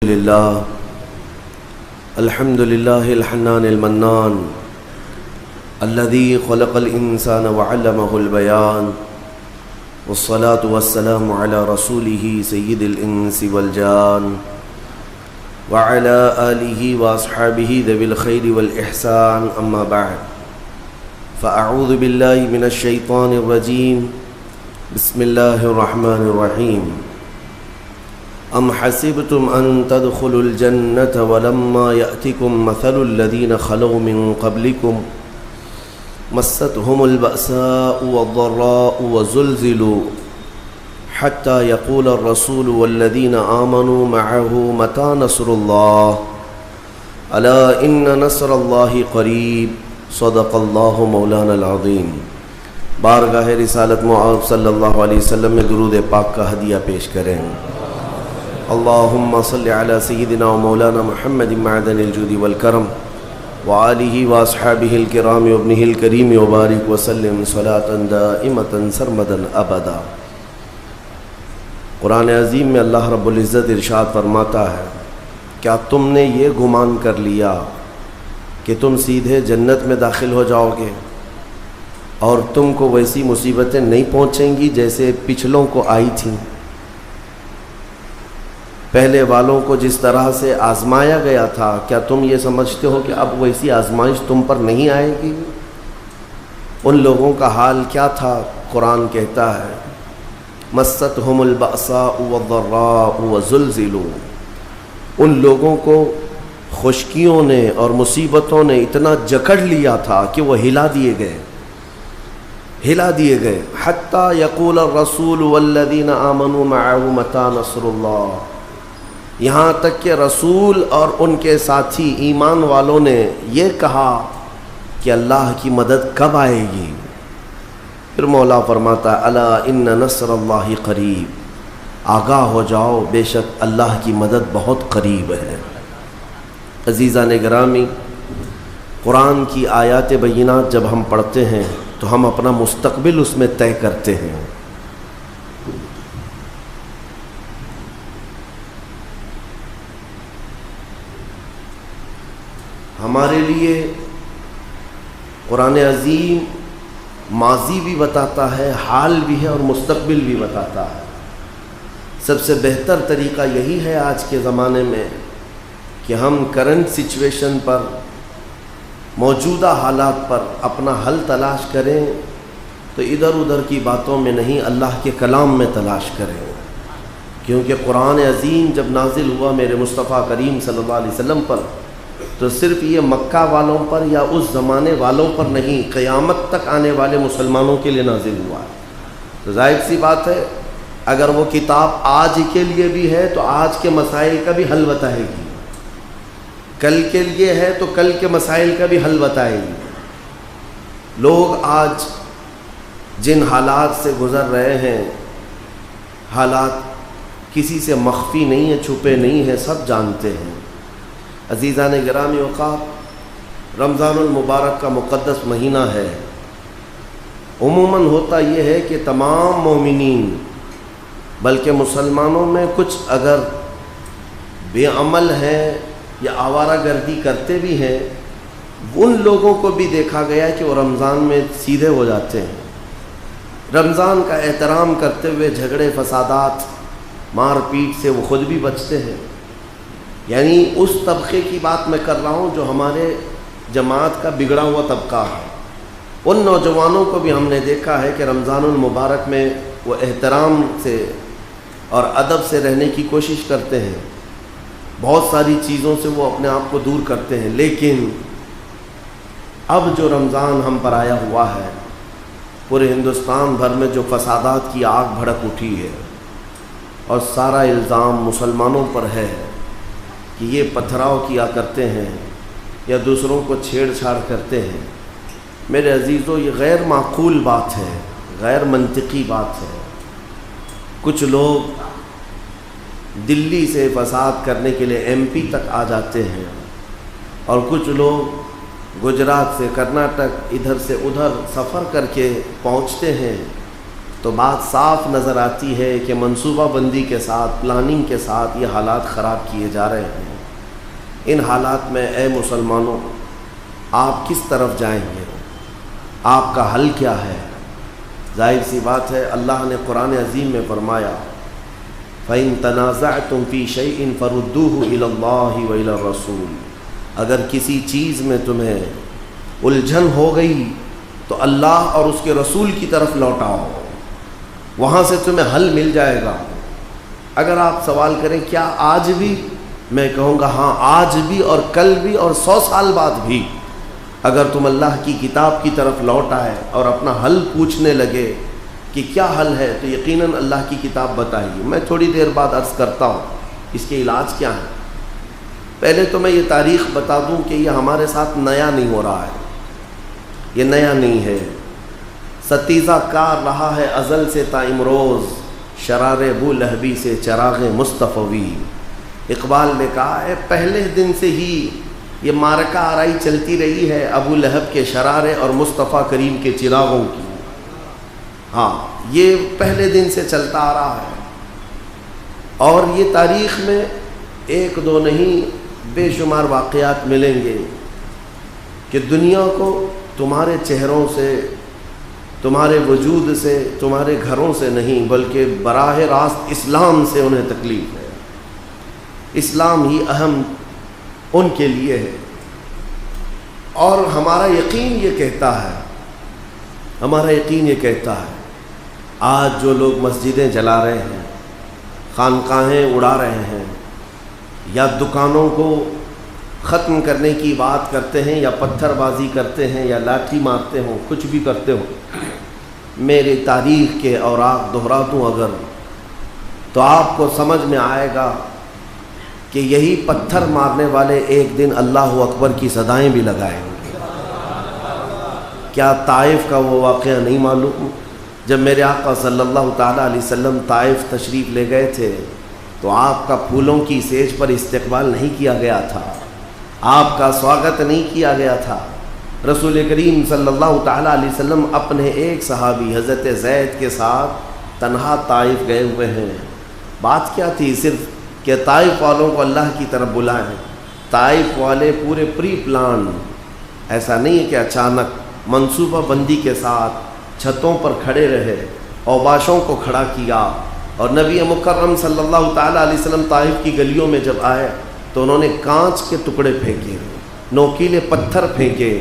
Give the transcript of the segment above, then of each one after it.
لله الحمد لله الحنان المنان الذي خلق الإنسان وعلمه البيان والصلاة والسلام على رسوله سيد الإنس والجان وعلى آله وأصحابه ذوي الخير والإحسان أما بعد فأعوذ بالله من الشيطان الرجيم بسم الله الرحمن الرحيم أم حسبتم أن تدخلوا الجنة ولما يأتكم مثل الذين خلوا من قبلكم مستهم البأساء والضراء وزلزلوا حتى يقول الرسول والذين آمنوا معه متى نصر الله ألا إن نصر الله قريب صدق الله مولانا العظيم۔ بارگاہ رسالت معاذ صلی اللہ علیہ وسلم میں درود پاک کا ہدیہ پیش کریں۔ اللہم صلی علی سیدنا و مولانا محمد معدن الجود والکرم وآلہ واصحابہ الکرام وابنہ الکریم وبارک وسلم صلاة دائمتا سرمدا ابدا۔ قرآن عظیم میں اللہ رب العزت ارشاد فرماتا ہے، کیا تم نے یہ گمان کر لیا کہ تم سیدھے جنت میں داخل ہو جاؤ گے اور تم کو ویسی مصیبتیں نہیں پہنچیں گی جیسے پچھلوں کو آئی تھیں؟ پہلے والوں کو جس طرح سے آزمایا گیا تھا، کیا تم یہ سمجھتے ہو کہ اب ویسی آزمائش تم پر نہیں آئے گی؟ ان لوگوں کا حال کیا تھا؟ قرآن کہتا ہے مستهم البأساء والضراء وزلزلوا، ان لوگوں کو خشکیوں نے اور مصیبتوں نے اتنا جکڑ لیا تھا کہ وہ ہلا دیے گئے حتی یقول الرسول والذین آمنوا معه متى نصر اللہ، یہاں تک کہ رسول اور ان کے ساتھی ایمان والوں نے یہ کہا کہ اللہ کی مدد کب آئے گی؟ پھر مولا فرماتا ہے الا ان نصر اللہ قریب، آگاہ ہو جاؤ بے شک اللہ کی مدد بہت قریب ہے۔ عزیزان گرامی، قرآن کی آیات بینات جب ہم پڑھتے ہیں تو ہم اپنا مستقبل اس میں طے کرتے ہیں۔ ہمارے لیے قرآن عظیم ماضی بھی بتاتا ہے، حال بھی ہے اور مستقبل بھی بتاتا ہے۔ سب سے بہتر طریقہ یہی ہے آج کے زمانے میں کہ ہم کرنٹ سچویشن پر، موجودہ حالات پر اپنا حل تلاش کریں، تو ادھر ادھر کی باتوں میں نہیں، اللہ کے کلام میں تلاش کریں، کیونکہ قرآن عظیم جب نازل ہوا میرے مصطفیٰ کریم صلی اللہ علیہ وسلم پر، تو صرف یہ مکہ والوں پر یا اس زمانے والوں پر نہیں، قیامت تک آنے والے مسلمانوں کے لیے نازل ہوا ہے۔ تو ظاہر سی بات ہے اگر وہ کتاب آج کے لیے بھی ہے تو آج کے مسائل کا بھی حل بتائے گی، کل کے لیے ہے تو کل کے مسائل کا بھی حل بتائے گی۔ لوگ آج جن حالات سے گزر رہے ہیں، حالات کسی سے مخفی نہیں ہیں، چھپے نہیں ہیں، سب جانتے ہیں۔ عزیزان گرامی اوقات، رمضان المبارک کا مقدس مہینہ ہے۔ عموماً ہوتا یہ ہے کہ تمام مومنین، بلکہ مسلمانوں میں کچھ اگر بے عمل ہیں یا آوارہ گردی کرتے بھی ہیں، ان لوگوں کو بھی دیکھا گیا کہ وہ رمضان میں سیدھے ہو جاتے ہیں۔ رمضان کا احترام کرتے ہوئے جھگڑے فسادات، مار پیٹ سے وہ خود بھی بچتے ہیں۔ یعنی اس طبقے کی بات میں کر رہا ہوں جو ہمارے جماعت کا بگڑا ہوا طبقہ ہے۔ ان نوجوانوں کو بھی ہم نے دیکھا ہے کہ رمضان المبارک میں وہ احترام سے اور ادب سے رہنے کی کوشش کرتے ہیں، بہت ساری چیزوں سے وہ اپنے آپ کو دور کرتے ہیں۔ لیکن اب جو رمضان ہم پر آیا ہوا ہے، پورے ہندوستان بھر میں جو فسادات کی آگ بھڑک اٹھی ہے اور سارا الزام مسلمانوں پر ہے کہ یہ پتھراؤ کیا کرتے ہیں یا دوسروں کو چھیڑ چھاڑ کرتے ہیں، میرے عزیزو یہ غیر معقول بات ہے، غیر منطقی بات ہے۔ کچھ لوگ دلی سے فساد کرنے کے لیے ایم پی تک آ جاتے ہیں، اور کچھ لوگ گجرات سے کرناٹک ادھر سے ادھر سفر کر کے پہنچتے ہیں تو بات صاف نظر آتی ہے کہ منصوبہ بندی کے ساتھ، پلاننگ کے ساتھ یہ حالات خراب کیے جا رہے ہیں۔ ان حالات میں اے مسلمانوں، آپ کس طرف جائیں گے؟ آپ کا حل کیا ہے؟ ظاہر سی بات ہے، اللہ نے قرآن عظیم میں فرمایا فَإِن تَنَازَعْتُمْ فِي شَيْءٍ فَرُدُّوهُ إِلَى اللَّهِ وَإِلَى الرَّسُولِ، اگر کسی چیز میں تمہیں الجھن ہو گئی تو اللہ اور اس کے رسول کی طرف لوٹاؤ، وہاں سے تمہیں حل مل جائے گا۔ اگر آپ سوال کریں کیا آج بھی، میں کہوں گا ہاں، آج بھی اور کل بھی اور 100 سال بعد بھی اگر تم اللہ کی کتاب کی طرف لوٹ آئے اور اپنا حل پوچھنے لگے کہ کیا حل ہے، تو یقیناً اللہ کی کتاب بتائے گی۔ میں تھوڑی دیر بعد عرض کرتا ہوں اس کے علاج کیا ہیں۔ پہلے تو میں یہ تاریخ بتا دوں کہ یہ ہمارے ساتھ نیا نہیں ہو رہا ہے، یہ نیا نہیں ہے، ستیزہ کار رہا ہے ازل سے تا امروز، شرار ابو لہبی سے چراغ مصطفی۔ اقبال نے کہا ہے پہلے دن سے ہی یہ معرکہ آرائی چلتی رہی ہے ابو لہب کے شرارے اور مصطفیٰ کریم کے چراغوں کی۔ ہاں، یہ پہلے دن سے چلتا آ رہا ہے، اور یہ تاریخ میں ایک دو نہیں بے شمار واقعات ملیں گے کہ دنیا کو تمہارے چہروں سے، تمہارے وجود سے، تمہارے گھروں سے نہیں بلکہ براہ راست اسلام سے انہیں تکلیف ہے۔ اسلام ہی اہم ان کے لیے ہے، اور ہمارا یقین یہ کہتا ہے، ہمارا یقین یہ کہتا ہے آج جو لوگ مسجدیں جلا رہے ہیں، خانقاہیں اڑا رہے ہیں، یا دکانوں کو ختم کرنے کی بات کرتے ہیں، یا پتھر بازی کرتے ہیں، یا لاٹھی مارتے ہوں، کچھ بھی کرتے ہوں، میرے تاریخ کے اوراق دہرا دوں اگر، تو آپ کو سمجھ میں آئے گا کہ یہی پتھر مارنے والے ایک دن اللہ اکبر کی صدائیں بھی لگائیں گے۔ کیا طائف کا وہ واقعہ نہیں معلوم؟ جب میرے آقا صلی اللہ تعالیٰ علیہ وسلم طائف تشریف لے گئے تھے تو آپ کا پھولوں کی سیج پر استقبال نہیں کیا گیا تھا، آپ کا سواگت نہیں کیا گیا تھا۔ رسول کریم صلی اللہ تعالیٰ علیہ وسلم اپنے ایک صحابی حضرت زید کے ساتھ تنہا طائف گئے ہوئے ہیں۔ بات کیا تھی؟ صرف کہ طائف والوں کو اللہ کی طرف بلائیں۔ طائف والے پورے پری پلان، ایسا نہیں ہے کہ اچانک، منصوبہ بندی کے ساتھ چھتوں پر کھڑے رہے، اوباشوں کو کھڑا کیا، اور نبی مکرم صلی اللہ تعالیٰ علیہ وسلم طائف کی گلیوں میں جب آئے تو انہوں نے کانچ کے ٹکڑے پھینکے، نوکیلے پتھر پھینکے،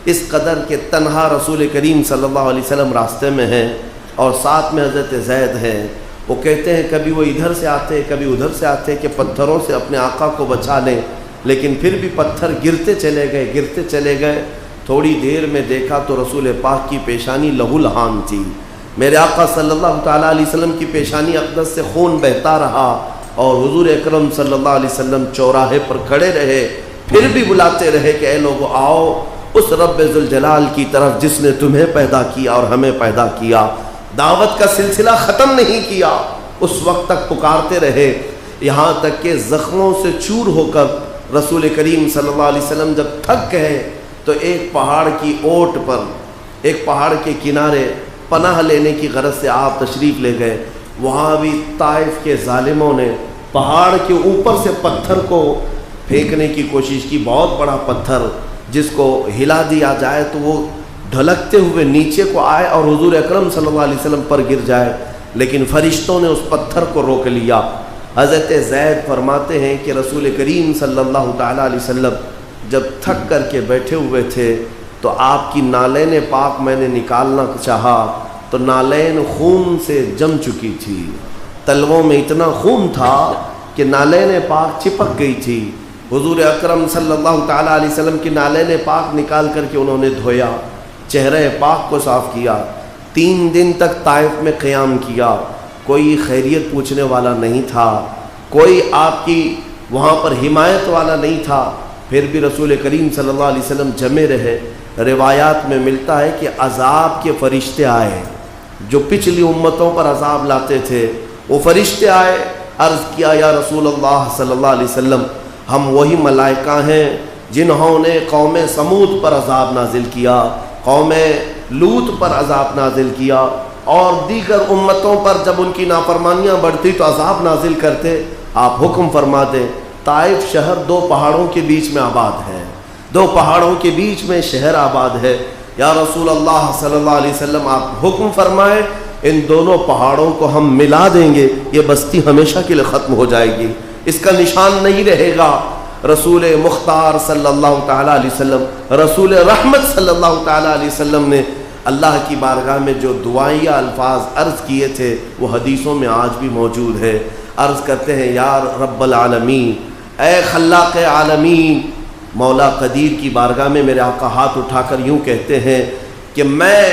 اس قدر کہ تنہا رسول کریم صلی اللہ علیہ وسلم راستے میں ہیں اور ساتھ میں حضرت زید ہیں۔ وہ کہتے ہیں کبھی وہ ادھر سے آتے کبھی ادھر سے آتے کہ پتھروں سے اپنے آقا کو بچا لیں، لیکن پھر بھی پتھر گرتے چلے گئے۔ تھوڑی دیر میں دیکھا تو رسول پاک کی پیشانی لہو لہان تھی، میرے آقا صلی اللہ تعالیٰ علیہ وسلم کی پیشانی اقدس سے خون بہتا رہا، اور حضور اکرم صلی اللہ علیہ وسلم چوراہے پر کھڑے رہے، پھر بھی بلاتے رہے کہ اے لوگو آؤ اس رب ذوالجلال کی طرف جس نے تمہیں پیدا کیا اور ہمیں پیدا کیا۔ دعوت کا سلسلہ ختم نہیں کیا، اس وقت تک پکارتے رہے، یہاں تک کہ زخموں سے چور ہو کر رسول کریم صلی اللہ علیہ وسلم جب تھک گئے تو ایک پہاڑ کی اوٹ پر، ایک پہاڑ کے کنارے پناہ لینے کی غرض سے آپ تشریف لے گئے۔ وہاں بھی طائف کے ظالموں نے پہاڑ کے اوپر سے پتھر کو پھینکنے کی کوشش کی، بہت بڑا پتھر جس کو ہلا دیا جائے تو وہ ڈھلکتے ہوئے نیچے کو آئے اور حضور اکرم صلی اللہ علیہ وسلم پر گر جائے، لیکن فرشتوں نے اس پتھر کو روک لیا۔ حضرت زید فرماتے ہیں کہ رسول کریم صلی اللہ تعالیٰ علیہ وسلم جب تھک کر کے بیٹھے ہوئے تھے تو آپ کی نالین پاک میں نے نکالنا چاہا تو نالین خون سے جم چکی تھی، تلووں میں اتنا خون تھا کہ نالین پاک چپک گئی تھی۔ حضور اکرم صلی اللہ تعالیٰ علیہ وسلم کی نالین پاک نکال کر کے انہوں نے دھویا، چہرہ پاک کو صاف کیا، 3 دن تک طائف میں قیام کیا، کوئی خیریت پوچھنے والا نہیں تھا، کوئی آپ کی وہاں پر حمایت والا نہیں تھا، پھر بھی رسول کریم صلی اللہ علیہ وسلم جمے رہے۔ روایات میں ملتا ہے کہ عذاب کے فرشتے آئے، جو پچھلی امتوں پر عذاب لاتے تھے، وہ فرشتے آئے، عرض کیا یا رسول اللہ صلی اللہ علیہ وسلم، ہم وہی ملائکہ ہیں جنہوں نے قوم سمود پر عذاب نازل کیا، قوم لوط پر عذاب نازل کیا۔ اور دیگر امتوں پر جب ان کی نافرمانیاں بڑھتی تو عذاب نازل کرتے. آپ حکم فرما دیں. طائف شہر 2 پہاڑوں کے بیچ میں آباد ہے, 2 پہاڑوں کے بیچ میں شہر آباد ہے. یا رسول اللہ صلی اللہ علیہ وسلم آپ حکم فرمائے ان دونوں پہاڑوں کو ہم ملا دیں گے, یہ بستی ہمیشہ کے لیے ختم ہو جائے گی, اس کا نشان نہیں رہے گا. رسول مختار صلی اللہ تعالیٰ علیہ وسلم, رسول رحمت صلی اللہ تعالیٰ علیہ وسلم نے اللہ کی بارگاہ میں جو دعائیہ الفاظ عرض کیے تھے وہ حدیثوں میں آج بھی موجود ہے. عرض کرتے ہیں یا رب العالمین, اے خلاق عالمین. مولا قدیر کی بارگاہ میں میرے آقا ہاتھ اٹھا کر یوں کہتے ہیں کہ میں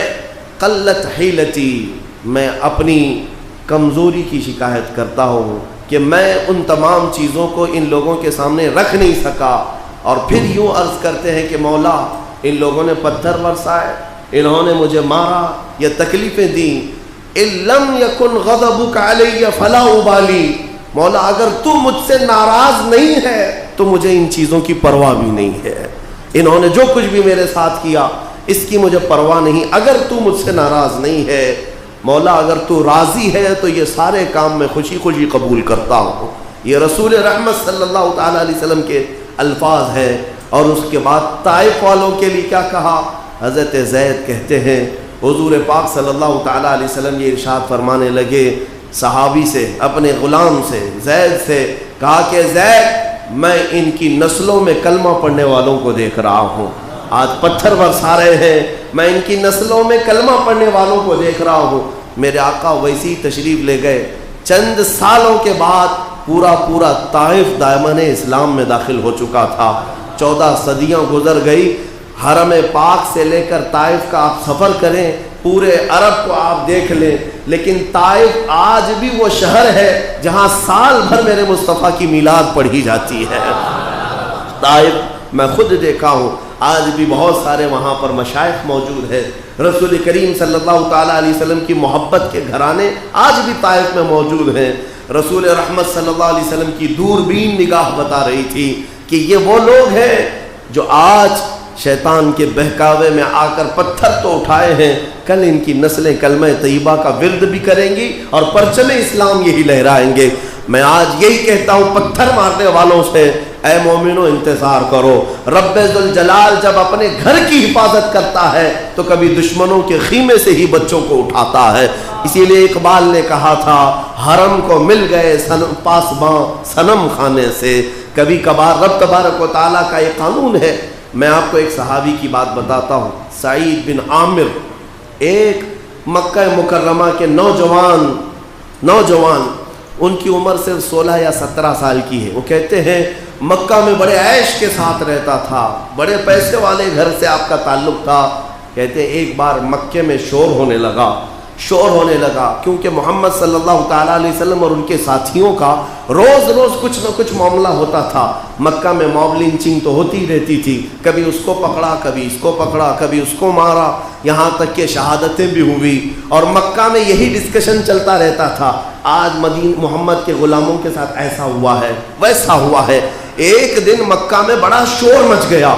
قلت حیلتی, میں اپنی کمزوری کی شکایت کرتا ہوں کہ میں ان تمام چیزوں کو ان لوگوں کے سامنے رکھ نہیں سکا. اور پھر یوں عرض کرتے ہیں کہ مولا ان لوگوں نے پتھر برسائے, انہوں نے مجھے مارا, یہ تکلیفیں دیں. ان لم یکن غضبک علی فلا ابالی, مولا اگر تو مجھ سے ناراض نہیں ہے تو مجھے ان چیزوں کی پرواہ بھی نہیں ہے. انہوں نے جو کچھ بھی میرے ساتھ کیا اس کی مجھے پرواہ نہیں. اگر تو مجھ سے ناراض نہیں ہے مولا, اگر تو راضی ہے تو یہ سارے کام میں خوشی خوشی قبول کرتا ہوں. یہ رسول رحمت صلی اللہ تعالیٰ علیہ وسلم کے الفاظ ہیں. اور اس کے بعد طائف والوں کے لیے کیا کہا؟ حضرت زید کہتے ہیں حضور پاک صلی اللہ تعالیٰ علیہ وسلم یہ ارشاد فرمانے لگے صحابی سے, اپنے غلام سے, زید سے, کہا کہ زید میں ان کی نسلوں میں کلمہ پڑھنے والوں کو دیکھ رہا ہوں. آج پتھر برسا رہے ہیں, میں ان کی نسلوں میں کلمہ پڑھنے والوں کو دیکھ رہا ہوں. میرے آقا ویسی تشریف لے گئے. چند سالوں کے بعد پورا طائف دامن اسلام میں داخل ہو چکا تھا. 14 صدیاں گزر گئی. حرم پاک سے لے کر طائف کا آپ سفر کریں, پورے عرب کو آپ دیکھ لیں, لیکن طائف آج بھی وہ شہر ہے جہاں سال بھر میرے مصطفیٰ کی میلاد پڑھی جاتی ہے. طائف میں خود دیکھا ہوں, آج بھی بہت سارے وہاں پر مشائخ موجود ہیں. رسول کریم صلی اللہ تعالیٰ علیہ وسلم کی محبت کے گھرانے آج بھی طائف میں موجود ہیں. رسول رحمت صلی اللہ علیہ وسلم کی دوربین نگاہ بتا رہی تھی کہ یہ وہ لوگ ہیں جو آج شیطان کے بہکاوے میں آ کر پتھر تو اٹھائے ہیں, کل ان کی نسلیں کلمہ طیبہ کا ورد بھی کریں گی اور پرچم اسلام یہی لہرائیں گے. میں آج یہی کہتا ہوں پتھر مارنے والوں سے, اے مومنو انتظار کرو. رب ذوالجلال جب اپنے گھر کی حفاظت کرتا ہے تو کبھی دشمنوں کے خیمے سے ہی بچوں کو اٹھاتا ہے. اسی لیے اقبال نے کہا تھا حرم کو مل گئے پاسباں صنم خانے سے. کبھی کبھار رب تبارک و تعالیٰ کا یہ قانون ہے. میں آپ کو ایک صحابی کی بات بتاتا ہوں, سعید بن عامر, ایک مکہ مکرمہ کے نوجوان ان کی عمر صرف 16 یا 17 سال کی ہے. وہ کہتے ہیں مکہ میں بڑے عیش کے ساتھ رہتا تھا, بڑے پیسے والے گھر سے آپ کا تعلق تھا. کہتے ہیں ایک بار مکے میں شور ہونے لگا کیونکہ محمد صلی اللہ تعالیٰ علیہ وسلم اور ان کے ساتھیوں کا روز کچھ نہ کچھ معاملہ ہوتا تھا. مکہ میں موب لنچنگ تو ہوتی رہتی تھی, کبھی اس کو پکڑا, کبھی اس کو پکڑا, کبھی اس کو مارا, یہاں تک کہ شہادتیں بھی ہوئی. اور مکہ میں یہی ڈسکشن چلتا رہتا تھا. آج محمد کے غلاموں کے ساتھ ایسا ہوا ہے, ویسا ہوا ہے. ایک دن مکہ میں بڑا شور مچ گیا.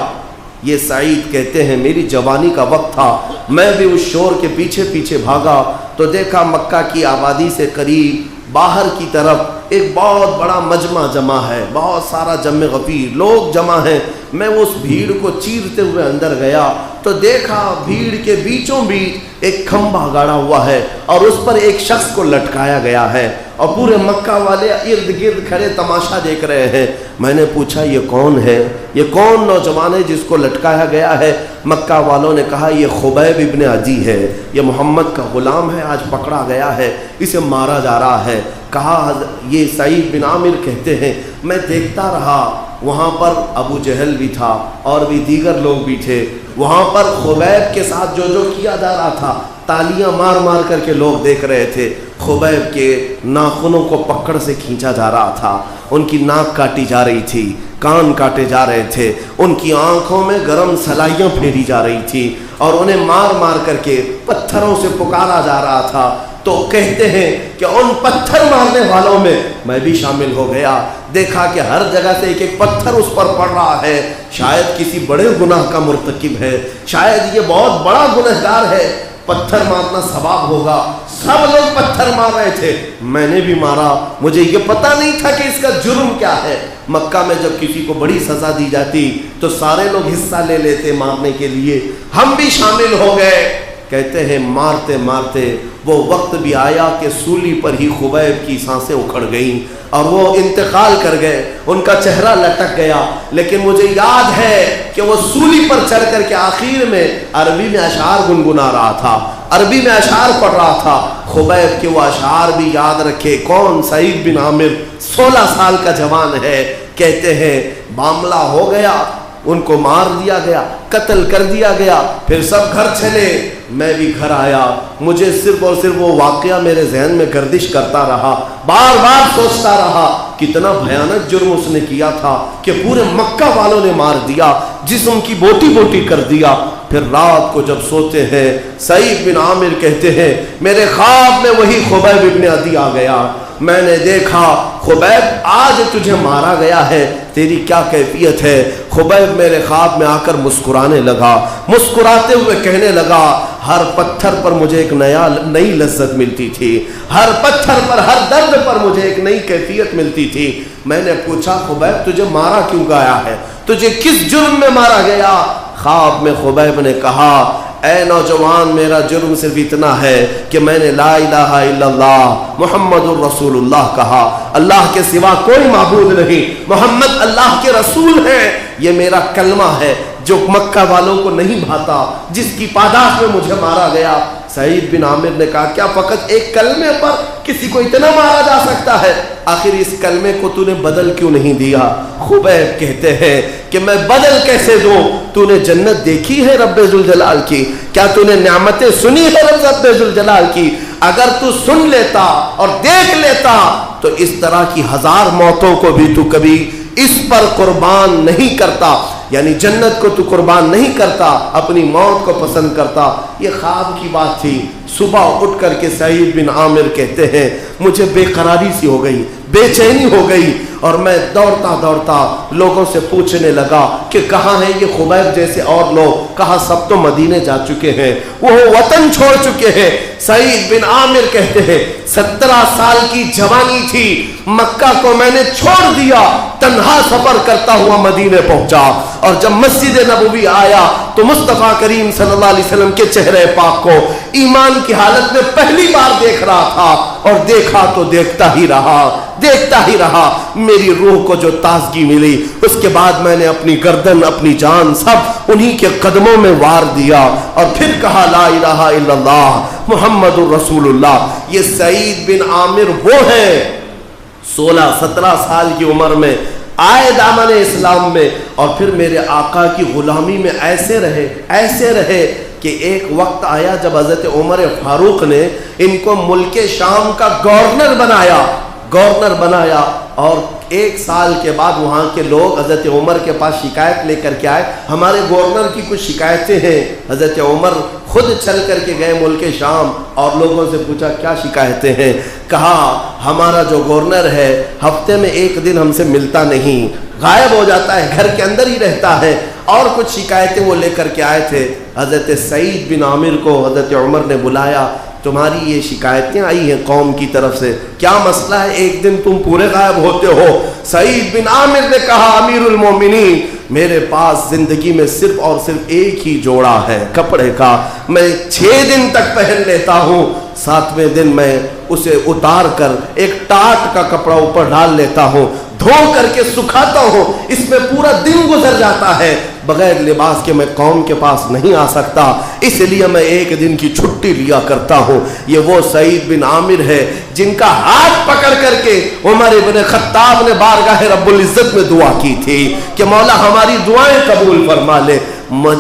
یہ سعید کہتے ہیں میری جوانی کا وقت تھا, میں بھی اس شور کے پیچھے بھاگا تو دیکھا مکہ کی آبادی سے قریب باہر کی طرف ایک بہت بڑا مجمع جمع ہے, بہت سارا جمع غفیر لوگ جمع ہیں. میں اس بھیڑ کو چیرتے ہوئے اندر گیا تو دیکھا بھیڑ کے بیچوں بیچ ایک کھمبا گاڑا ہوا ہے اور اس پر ایک شخص کو لٹکایا گیا ہے اور پورے مکہ والے ارد گرد کھڑے تماشا دیکھ رہے ہیں. میں نے پوچھا یہ کون ہے, یہ کون نوجوان ہے جس کو لٹکایا گیا ہے؟ مکہ والوں نے کہا یہ خبیب ابن عدی ہے, یہ محمد کا غلام ہے, آج پکڑا گیا ہے, اسے مارا جا رہا ہے. کہا یہ سعید بن عامر کہتے ہیں میں دیکھتا رہا, وہاں پر ابو جہل بھی تھا اور بھی دیگر لوگ بھی تھے. وہاں پر خبیب کے ساتھ جو کیا جا رہا تھا تالیاں مار کر کے لوگ دیکھ رہے تھے. خبیب کے ناخنوں کو پکڑ سے کھینچا جا رہا تھا, ان کی ناک کاٹی جا رہی تھی, کان کاٹے جا رہے تھے, ان کی آنکھوں میں گرم سلائیاں پھیری جا رہی تھی اور انہیں مار کر کے پتھروں سے پکارا جا رہا تھا. تو کہتے ہیں کہ ان پتھر مارنے والوں میں میں بھی شامل ہو گیا. دیکھا کہ ہر جگہ سے ایک پتھر اس پر پڑ رہا ہے, شاید کسی بڑے گناہ کا مرتکب ہے, شاید یہ بہت بڑا گنہگار ہے. پتھر مارنا ثواب ہوگا. سب لوگ پتھر مار رہے تھے, میں نے بھی مارا. مجھے یہ پتہ نہیں تھا کہ اس کا جرم کیا ہے. مکہ میں جب کسی کو بڑی سزا دی جاتی تو سارے لوگ حصہ لے لیتے مارنے کے لیے, ہم بھی شامل ہو گئے. کہتے ہیں مارتے مارتے وہ وقت بھی آیا کہ سولی پر ہی خبیب کی سانسیں اکھڑ گئیں اور وہ انتقال کر گئے, ان کا چہرہ لٹک گیا. لیکن مجھے یاد ہے کہ وہ سولی پر چڑھ کر کے آخر میں عربی میں اشعار گنگنا رہا تھا, عربی میں اشعار پڑھ رہا تھا. خبیب کے وہ اشعار بھی یاد رکھے. کون؟ سعید بن عامر, 16 سال کا جوان ہے. کہتے ہیں معاملہ ہو گیا, ان کو مار دیا گیا, قتل کر دیا گیا. پھر سب گھر چلے, میں بھی گھر آیا. مجھے صرف اور صرف وہ واقعہ میرے ذہن میں گردش کرتا رہا, بار بار سوچتا رہا کتنا بھیانک جرم اس نے کیا تھا کہ پورے مکہ والوں نے مار دیا, جسم کی بوٹی بوٹی کر دیا. پھر رات کو جب سوتے ہیں, سعید بن عامر کہتے ہیں میرے خواب میں وہی خبیب ابن عدی آ گیا. میں نے دیکھا خبیب آج تجھے مارا گیا ہے, تیری کیا کیفیت ہے؟ خبیب میرے خواب میں آ کر مسکرانے لگا, مسکراتے ہوئے کہنے لگا ہر پتھر پر مجھے ایک نئی لذت ملتی تھی, ہر پتھر پر, ہر درد پر مجھے ایک نئی کیفیت ملتی تھی. میں نے پوچھا خبیب تجھے مارا کیوں گیا ہے, تجھے کس جرم میں مارا گیا؟ خواب میں خبیب نے کہا اے نوجوان, میرا جرم صرف اتنا ہے کہ میں نے لا الہ الا اللہ محمد الرسول اللہ کہا. اللہ کے سوا کوئی معبود نہیں, محمد اللہ کے رسول ہیں. یہ میرا کلمہ ہے جو مکہ والوں کو نہیں بھاتا, جس کی پاداش میں مجھے مارا گیا. سعید بن عامر نے کہا کیا فقط ایک کلمے پر کسی کو اتنا مارا جا سکتا ہے؟ آخر اس کلمے کو تو نے بدل کیوں نہیں دیا؟ خبیب کہتے ہیں کہ میں بدل کیسے دوں؟ تو نے جنت دیکھی ہے رب ذوالجلال کی؟ کیا تو نے نعمتیں سنی ہے رب ذوالجلال کی؟ اگر تو سن لیتا اور دیکھ لیتا تو اس طرح کی 1000 موتوں کو بھی تو کبھی اس پر قربان نہیں کرتا, یعنی جنت کو تو قربان نہیں کرتا, اپنی موت کو پسند کرتا. یہ خواب کی بات تھی. صبح اٹھ کر کے سعید بن عامر کہتے ہیں مجھے بے قراری سی ہو گئی, بے چینی ہو گئی, اور میں دوڑتا دوڑتا لوگوں سے پوچھنے لگا کہ کہاں ہیں یہ خبیب جیسے اور لوگ؟ کہا سب تو مدینے جا چکے ہیں, وہ وطن چھوڑ چکے ہیں. سعید بن عامر کہتے ہیں 17 سال کی جوانی تھی, مکہ کو میں نے چھوڑ دیا, تنہا سفر کرتا ہوا مدینے پہنچا, اور جب مسجد نبوی آیا تو مصطفیٰ کریم صلی اللہ علیہ وسلم کے چہرے پاک کو ایمان کی حالت میں پہلی بار دیکھ رہا تھا, اور دیکھا تو دیکھتا ہی رہا, دیکھتا ہی رہا. میری روح کو جو تازگی ملی, اس کے بعد میں نے اپنی گردن, اپنی جان سب انہی کے قدموں میں وار دیا, اور پھر کہا لا الہ الا اللہ محمد الرسول اللہ. یہ سعید بن عامر وہ ہیں 16-17 سال کی عمر میں آئے دامن اسلام میں, اور پھر میرے آقا کی غلامی میں ایسے رہے کہ ایک وقت آیا جب حضرت عمر فاروق نے ان کو ملک شام کا گورنر بنایا, اور 1 سال کے بعد وہاں کے لوگ حضرت عمر کے پاس شکایت لے کر کے آئے, ہمارے گورنر کی کچھ شکایتیں ہیں. حضرت عمر خود چل کر کے گئے ملک شام, اور لوگوں سے پوچھا کیا شکایتیں ہیں؟ کہا ہمارا جو گورنر ہے ہفتے میں 1 دن ہم سے ملتا نہیں, غائب ہو جاتا ہے, گھر کے اندر ہی رہتا ہے. اور کچھ شکایتیں وہ لے کر کے آئے تھے. حضرت سعید بن عامر کو حضرت عمر نے بلایا, تمہاری یہ شکایتیں آئی ہیں قوم کی طرف سے, کیا مسئلہ ہے؟ 1 دن تم پورے غائب ہوتے ہو. سعید بن عامر نے کہا امیر المومنین, میرے پاس زندگی میں صرف اور صرف ایک ہی جوڑا ہے کپڑے کا, میں 6 دن تک پہن لیتا ہوں, 7ویں دن میں اسے اتار کر ایک ٹاٹ کا کپڑا اوپر ڈال لیتا ہوں, دھو کر کے سکھاتا ہوں, اس میں پورا دن گزر جاتا ہے, بغیر لباس کے میں قوم کے پاس نہیں آ سکتا, اس لیے میں 1 دن کی چھٹی لیا کرتا ہوں. یہ وہ سعید بن عامر ہے جن کا ہاتھ پکڑ کر کے عمر بن خطاب نے بارگاہ رب العزت میں دعا کی تھی کہ مولا ہماری دعائیں قبول فرما لے.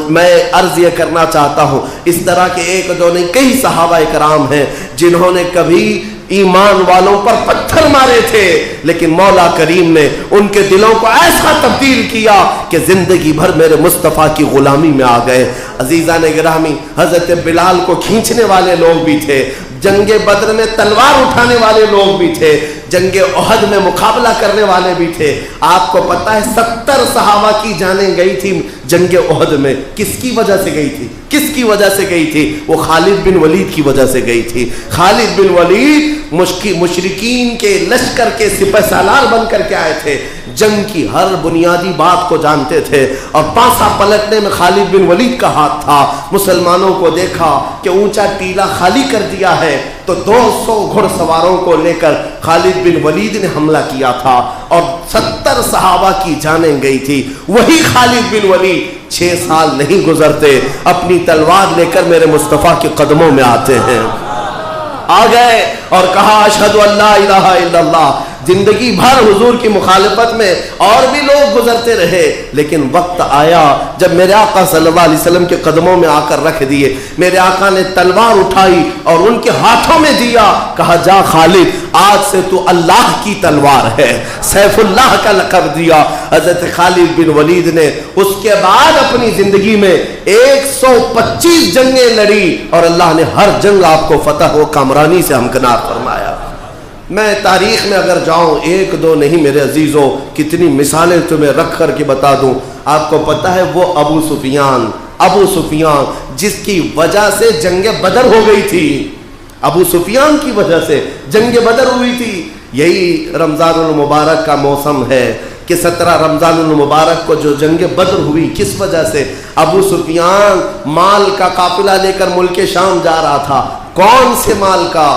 میں عرض یہ کرنا چاہتا ہوں, اس طرح کے 1-2 نہیں کئی صحابہ کرام ہیں جنہوں نے کبھی ایمان والوں پر پتھر مارے تھے, لیکن مولا کریم نے ان کے دلوں کو ایسا تبدیل کیا کہ زندگی بھر میرے مصطفیٰ کی غلامی میں آ گئے. عزیزان گرامی, حضرت بلال کو کھینچنے والے لوگ بھی تھے, جنگ بدر میں تلوار اٹھانے والے لوگ بھی تھے, جنگ احد میں مقابلہ کرنے والے بھی تھے. آپ کو پتہ ہے 70 صحابہ کی جانیں گئی تھی جنگ احد میں. کس کی وجہ سے گئی تھی؟ کس کی وجہ سے گئی تھی؟ وہ خالد بن ولید کی وجہ سے گئی تھی. خالد بن ولید مشرکین کے لشکر کے سپہ سالار بن کر کے آئے تھے. جنگ کی ہر بنیادی بات کو جانتے تھے اور پانسا پلٹنے میں خالد بن ولید کا ہاتھ تھا. مسلمانوں کو دیکھا کہ اونچا ٹیلا خالی کر دیا ہے تو 200 گھڑ سواروں کو لے کر خالد بن ولید نے حملہ کیا تھا اور 70 صحابہ کی جانیں گئی تھی. وہی خالد بن ولید 6 سال نہیں گزرتے اپنی تلوار لے کر میرے مصطفیٰ کے قدموں میں آتے ہیں. آ گئے اور کہا اشہد ان لا الہ الا اللہ. زندگی بھر حضور کی مخالفت میں اور بھی لوگ گزرتے رہے لیکن وقت آیا جب میرے آقا صلی اللہ علیہ وسلم کے قدموں میں آ کر رکھ دیے. میرے آقا نے تلوار اٹھائی اور ان کے ہاتھوں میں دیا. کہا جا خالد آج سے تو اللہ کی تلوار ہے. سیف اللہ کا لقب دیا. حضرت خالد بن ولید نے اس کے بعد اپنی زندگی میں 125 جنگیں لڑی اور اللہ نے ہر جنگ آپ کو فتح و کامرانی سے ہمکنار فرمایا. میں تاریخ میں اگر جاؤں 1-2 نہیں میرے عزیزوں, کتنی مثالیں تمہیں رکھ کر کے بتا دوں. آپ کو پتہ ہے وہ ابو سفیان جس کی وجہ سے جنگ بدر ہو گئی تھی. ابو سفیان کی وجہ سے جنگ بدر ہوئی تھی. یہی رمضان المبارک کا موسم ہے کہ 17 رمضان المبارک کو جو جنگ بدر ہوئی کس وجہ سے؟ ابو سفیان مال کا قافلہ لے کر ملک شام جا رہا تھا. کون سے مال کا؟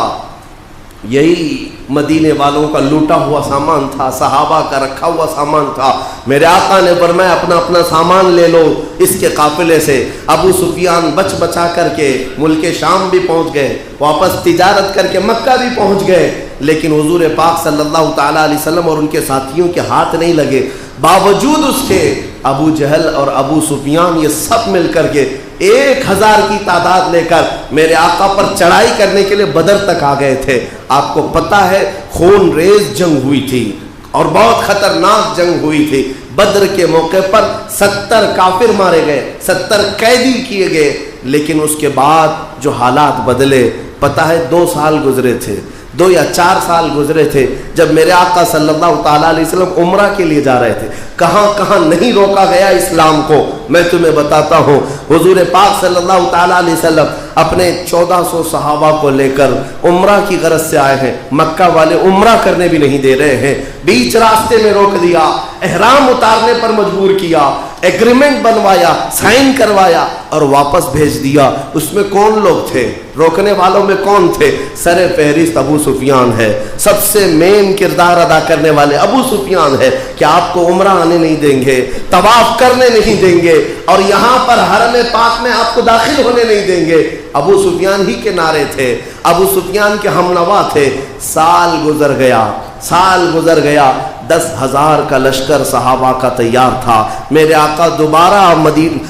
یہی مدینے والوں کا لوٹا ہوا سامان تھا, صحابہ کا رکھا ہوا سامان تھا. میرے آقا نے فرمایا اپنا اپنا سامان لے لو اس کے قافلے سے. ابو سفیان بچا کر کے ملک شام بھی پہنچ گئے, واپس تجارت کر کے مکہ بھی پہنچ گئے, لیکن حضور پاک صلی اللہ تعالیٰ علیہ وسلم اور ان کے ساتھیوں کے ہاتھ نہیں لگے. باوجود اس کے ابو جہل اور ابو سفیان یہ سب مل کر کے 1000 کی تعداد لے کر میرے آقا پر چڑھائی کرنے کے لیے بدر تک آ گئے تھے. آپ کو پتہ ہے خون ریز جنگ ہوئی تھی اور بہت خطرناک جنگ ہوئی تھی. بدر کے موقع پر 70 کافر مارے گئے, 70 قیدی کیے گئے, لیکن اس کے بعد جو حالات بدلے پتہ ہے 2 سال گزرے تھے, 2 یا 4 سال گزرے تھے جب میرے آقا صلی اللہ تعالیٰ علیہ وسلم عمرہ کے لیے جا رہے تھے. کہاں کہاں نہیں روکا گیا اسلام کو میں تمہیں بتاتا ہوں. حضور پاک صلی اللہ تعالیٰ علیہ وسلم اپنے 1400 صحابہ کو لے کر عمرہ کی غرض سے آئے ہیں. مکہ والے عمرہ کرنے بھی نہیں دے رہے ہیں, بیچ راستے میں روک دیا, احرام اتارنے پر مجبور کیا, ایگریمنٹ بنوایا, سائن کروایا اور واپس بھیج دیا. اس میں کون لوگ تھے؟ روکنے والوں میں کون تھے؟ سر فہرست ابو سفیان ہے. سب سے مین کردار ادا کرنے والے ابو سفیان ہے کہ آپ کو عمرہ آنے نہیں دیں گے, طواف کرنے نہیں دیں گے اور یہاں پر حرم پاک میں آپ کو داخل ہونے نہیں دیں گے. ابو سفیان ہی کے نعرے تھے, ابو سفیان کے ہمنوا تھے. سال گزر گیا 10,000 کا لشکر صحابہ کا تیار تھا. میرے آقا دوبارہ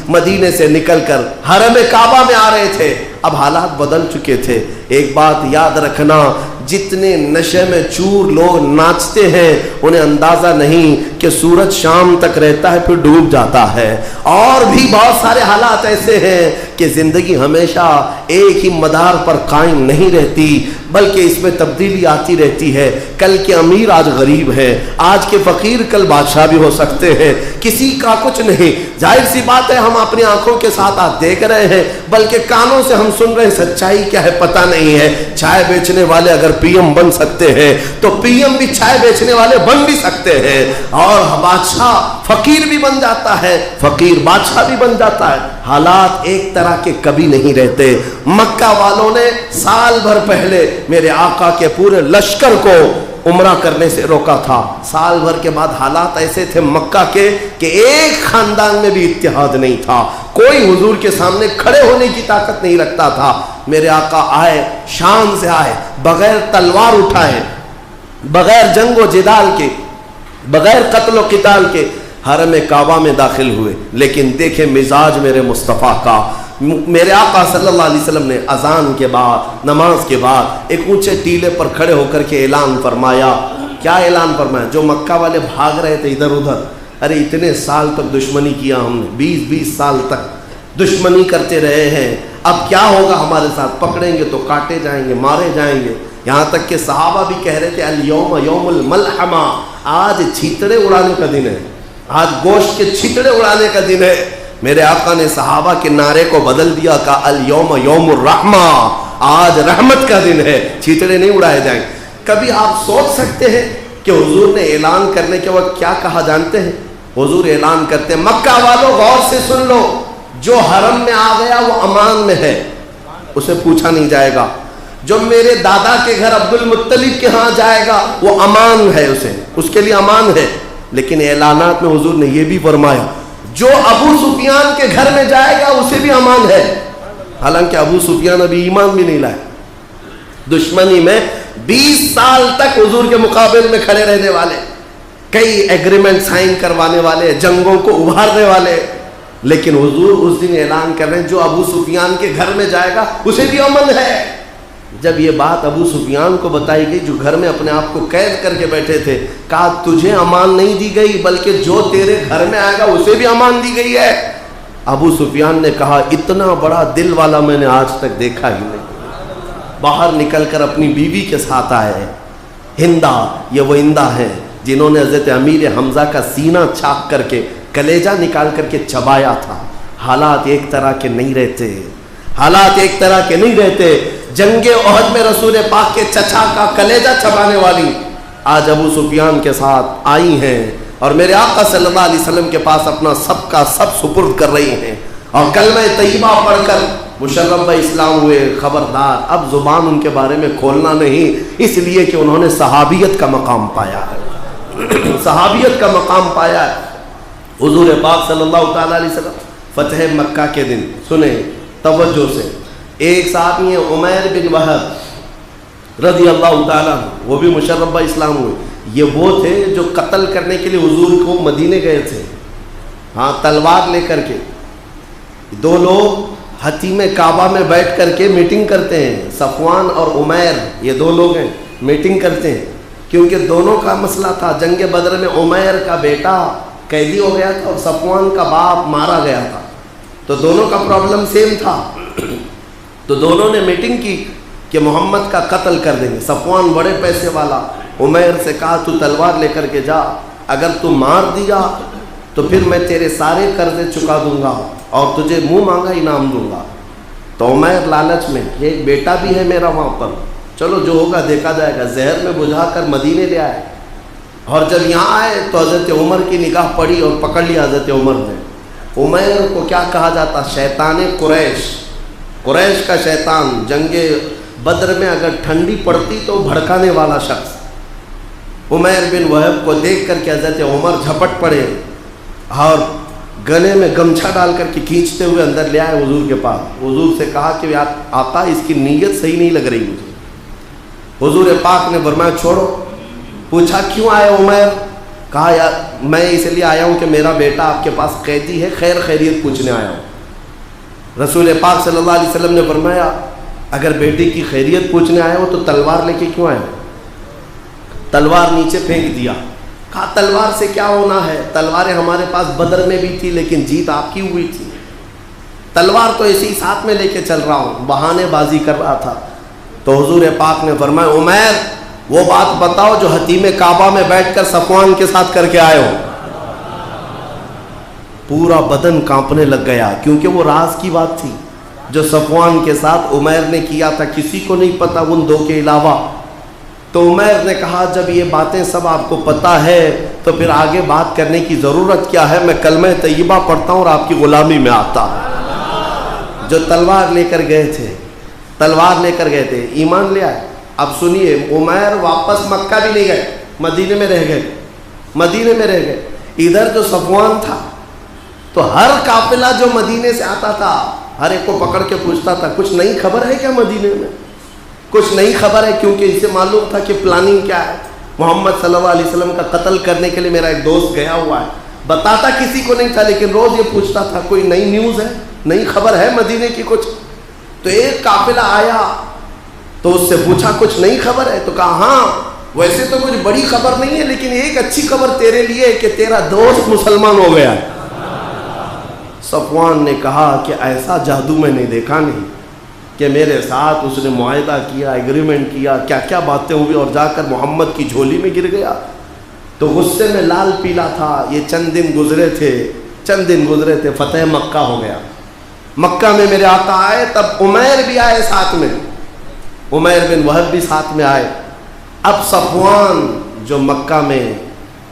مدینے سے نکل کر حرم کعبہ میں آ رہے تھے. اب حالات بدل چکے تھے. ایک بات یاد رکھنا, جتنے نشے میں چور لوگ ناچتے ہیں انہیں اندازہ نہیں کہ سورج شام تک رہتا ہے پھر ڈوب جاتا ہے. اور بھی بہت سارے حالات ایسے ہیں کہ زندگی ہمیشہ ایک ہی مدار پر قائم نہیں رہتی بلکہ اس میں تبدیلی آتی رہتی ہے. کل کے امیر آج غریب ہے, آج کے فقیر کل بادشاہ بھی ہو سکتے ہیں. کسی کا کچھ نہیں. ظاہر سی بات ہے ہم اپنی آنکھوں کے ساتھ آج دیکھ رہے ہیں بلکہ کانوں سے ہم سن رہے ہیں. سچائی کیا ہے پتہ نہیں ہے. چائے بیچنے والے اگر پی ایم بن سکتے ہیں تو پی ایم بھی چائے بیچنے والے بن بھی سکتے ہیں, اور بادشاہ فقیر بھی بن جاتا ہے, فقیر بادشاہ بھی بن جاتا ہے. حالات ایک طرح کے کبھی نہیں رہتے. مکہ والوں نے سال بھر پہلے میرے آقا کے پورے لشکر کو عمرہ کرنے سے روکا تھا. سال بھر کے بعد حالات ایسے تھے مکہ کے کہ ایک خاندان میں بھی اتحاد نہیں تھا. کوئی حضور کے سامنے کھڑے ہونے کی طاقت نہیں رکھتا تھا. میرے آقا آئے, شان سے آئے, بغیر تلوار اٹھائے, بغیر جنگ و جدال کے, بغیر قتل و قتال کے حرم کعبہ میں داخل ہوئے. لیکن دیکھیں مزاج میرے مصطفیٰ کا. میرے آقا صلی اللہ علیہ وسلم نے اذان کے بعد, نماز کے بعد ایک اونچے ٹیلے پر کھڑے ہو کر کے اعلان فرمایا. کیا اعلان فرمایا؟ جو مکہ والے بھاگ رہے تھے ادھر ادھر, ارے اتنے سال تک دشمنی کیا ہم نے, 20 سال تک دشمنی کرتے رہے ہیں, اب کیا ہوگا ہمارے ساتھ؟ پکڑیں گے تو کاٹے جائیں گے, مارے جائیں گے. یہاں تک کہ صحابہ بھی کہہ رہے تھے الیوم یوم الملحمہ، آج چھیتڑے اڑانے کا دن ہے، آج گوشت کے چھیتڑے اڑانے کا دن ہے۔ میرے آقا نے صحابہ کے نعرے کو بدل دیا، کہا الیوم یوم الرحمہ، آج رحمت کا دن ہے، چھیتڑے نہیں اڑائے جائیں۔ کبھی آپ سوچ سکتے ہیں کہ حضور نے اعلان کرنے کے وقت کیا کہا جانتے ہیں؟ حضور اعلان کرتے ہیں مکہ والوں غور سے سن لو، جو حرم میں آ گیا وہ امان میں ہے، اسے پوچھا نہیں جائے گا۔ جو میرے دادا کے گھر عبد المطلب کے ہاں جائے گا وہ امان ہے، اسے اس کے لیے امان ہے۔ لیکن اعلانات میں حضور نے یہ بھی فرمایا جو ابو سفیان کے گھر میں جائے گا اسے بھی امان ہے، حالانکہ ابو سفیان ابھی ایمان بھی نہیں لائے، دشمنی میں 20 سال تک حضور کے مقابل میں کھڑے رہنے والے، کئی ایگریمنٹ سائن کروانے والے، جنگوں کو ابھارنے والے، لیکن حضور اس دن اعلان کر رہے ہیں جو ابو سفیان کے گھر میں جائے گا اسے بھی امن ہے۔ جب یہ بات ابو سفیان کو بتائی گئی جو گھر میں اپنے آپ کو قید کر کے بیٹھے تھے، کہا تجھے امان نہیں دی گئی بلکہ جو تیرے گھر میں آئے گا اسے بھی امان دی گئی ہے۔ ابو سفیان نے کہا اتنا بڑا دل والا میں نے آج تک دیکھا ہی نہیں۔ باہر نکل کر اپنی بیوی کے ساتھ آئے، ہندا، یہ وہ ہندا ہیں جنہوں نے حضرت امیر حمزہ کا سینہ چھاپ کر کے کلیجہ نکال کر کے چبایا تھا۔ حالات ایک طرح کے نہیں رہتے، حالات ایک طرح کے نہیں رہتے۔ جنگ احد میں رسول پاک کے چچا کا کلیجہ چبانے والی آج ابو سفیان کے ساتھ آئی ہیں اور میرے آقا صلی اللہ علیہ وسلم کے پاس اپنا سب کا سب سپرد کر رہی ہیں، اور کلمہ طیبہ پڑھ کر مشرف اسلام ہوئے۔ خبردار، اب زبان ان کے بارے میں کھولنا نہیں، اس لیے کہ انہوں نے صحابیت کا مقام پایا ہے، صحابیت کا مقام پایا ہے۔ حضور پاک صلی اللہ تعالیٰ علیہ وسلم فتح مکہ کے دن سنیں توجہ سے، ایک صحابی ہیں عمیر بن وہب رضی اللہ تعالیٰ، وہ بھی مشرف اسلام ہوئے۔ یہ وہ تھے جو قتل کرنے کے لیے حضور کو مدینے گئے تھے، ہاں تلوار لے کر کے۔ دو لوگ حتیم کعبہ میں بیٹھ کر کے میٹنگ کرتے ہیں، صفوان اور عمیر، یہ دو لوگ ہیں، میٹنگ کرتے ہیں کیونکہ دونوں کا مسئلہ تھا۔ جنگ بدر میں عمیر کا بیٹا قیدی ہو گیا تھا اور صفوان کا باپ مارا گیا تھا، تو دونوں کا پرابلم سیم تھا۔ تو دونوں نے میٹنگ کی کہ محمد کا قتل کر دیں گے۔ صفوان بڑے پیسے والا، عمیر سے کہا تو تلوار لے کر کے جا، اگر تو مار دیا تو پھر میں تیرے سارے قرضے چکا دوں گا اور تجھے منہ مانگا انعام دوں گا۔ تو عمیر لالچ میں، یہ ایک بیٹا بھی ہے میرا وہاں پر، چلو جو ہوگا دیکھا جائے گا، زہر میں بجھا کر مدینے لے آئے۔ اور جب یہاں آئے تو حضرت عمر کی نگاہ پڑی اور پکڑ لیا حضرت عمر نے۔ عمیر کو کیا کہا جاتا؟ شیطان قریش، قریش کا شیطان۔ جنگ بدر میں اگر ٹھنڈی پڑتی تو بھڑکانے والا شخص۔ عمیر بن وہب کو دیکھ کر کے حضرت عمر جھپٹ پڑے اور گلے میں گمچھا ڈال کر کے کھینچتے ہوئے اندر لے آئے حضور کے پاس۔ حضور سے کہا کہ آقا اس کی نیت صحیح نہیں لگ رہی مجھے۔ حضور پاک نے فرمایا چھوڑو۔ پوچھا کیوں آئے عمیر؟ کہا یار میں اس لیے آیا ہوں کہ میرا بیٹا آپ کے پاس قیدی ہے، خیر خیریت پوچھنے آیا ہوں۔ رسول پاک صلی اللہ علیہ وسلم نے فرمایا اگر بیٹی کی خیریت پوچھنے آئے ہو تو تلوار لے کے کیوں آئے ہو؟ تلوار نیچے پھینک دیا۔ کہا تلوار سے کیا ہونا ہے، تلواریں ہمارے پاس بدر میں بھی تھی لیکن جیت آپ کی ہوئی تھی، تلوار تو ایسے ہی ساتھ میں لے کے چل رہا ہوں، بہانے بازی کر رہا تھا۔ تو حضور پاک نے فرمایا عمیر وہ بات بتاؤ جو حتیم کعبہ میں بیٹھ کر صفوان کے ساتھ کر کے آئے ہو۔ پورا بدن کانپنے لگ گیا کیونکہ وہ راز کی بات تھی جو صفوان کے ساتھ عمیر نے کیا تھا، کسی کو نہیں پتا ان دو کے علاوہ۔ تو عمیر نے کہا جب یہ باتیں سب آپ کو پتا ہے تو پھر آگے بات کرنے کی ضرورت کیا ہے، میں کلمہ طیبہ پڑھتا ہوں اور آپ کی غلامی میں آتا ہوں۔ جو تلوار لے کر گئے تھے، تلوار لے کر گئے تھے، ایمان لے آئے۔ اب سنیے، عمیر واپس مکہ بھی نہیں گئے، مدینے میں رہ گئے، مدینے میں رہ گئے۔ ادھر جو صفوان تھا تو ہر قافلہ جو مدینے سے آتا تھا ہر ایک کو پکڑ کے پوچھتا تھا کچھ نئی خبر ہے کیا مدینے میں، کچھ نئی خبر ہے، کیونکہ اسے معلوم تھا کہ پلاننگ کیا ہے۔ محمد صلی اللہ علیہ وسلم کا قتل کرنے کے لیے میرا ایک دوست گیا ہوا ہے، بتاتا کسی کو نہیں تھا لیکن روز یہ پوچھتا تھا کوئی نئی نیوز ہے، نئی خبر ہے مدینے کی کچھ۔ تو ایک قافلہ آیا تو اس سے پوچھا کچھ نئی خبر ہے، تو کہا ہاں ویسے تو کچھ بڑی خبر نہیں ہے لیکن ایک اچھی خبر تیرے لیے کہ تیرا دوست مسلمان ہو گیا ہے۔ صفوان نے کہا کہ ایسا جادو میں نے دیکھا نہیں، کہ میرے ساتھ اس نے معاہدہ کیا، ایگریمنٹ کیا، کیا کیا باتیں ہوئی، اور جا کر محمد کی جھولی میں گر گیا۔ تو غصے میں لال پیلا تھا۔ یہ چند دن گزرے تھے، فتح مکہ ہو گیا۔ مکہ میں میرے آقا آئے، تب عمیر بھی آئے ساتھ میں، عمیر بن وہب بھی ساتھ میں آئے۔ اب صفوان جو مکہ میں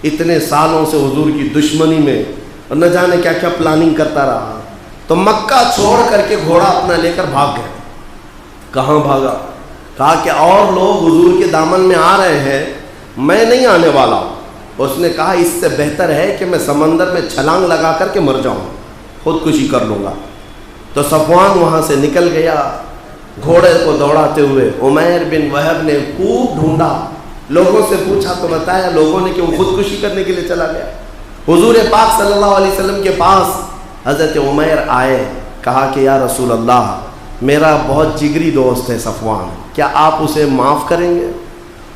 اتنے سالوں سے حضور کی دشمنی میں اور نہ جانے کیا کیا پلاننگ کرتا رہا، تو مکہ چھوڑ کر کے گھوڑا اپنا لے کر بھاگ گئے۔ کہاں بھاگا؟ کہا کہ اور لوگ حضور کے دامن میں آ رہے ہیں، میں نہیں آنے والا۔ اس نے کہا اس سے بہتر ہے کہ میں سمندر میں چھلانگ لگا کر کے مر جاؤں، خودکشی کر لوں گا۔ تو صفوان وہاں سے نکل گیا گھوڑے کو دوڑاتے ہوئے۔ عمیر بن وہب نے خوب ڈھونڈا، لوگوں سے پوچھا تو بتایا لوگوں نے کہ وہ خودکشی کرنے کے لیے چلا گیا۔ حضور پاک صلی اللہ علیہ وسلم کے پاس حضرت عمیر آئے، کہا کہ یا رسول اللہ، میرا بہت جگری دوست ہے صفوان، کیا آپ اسے معاف کریں گے؟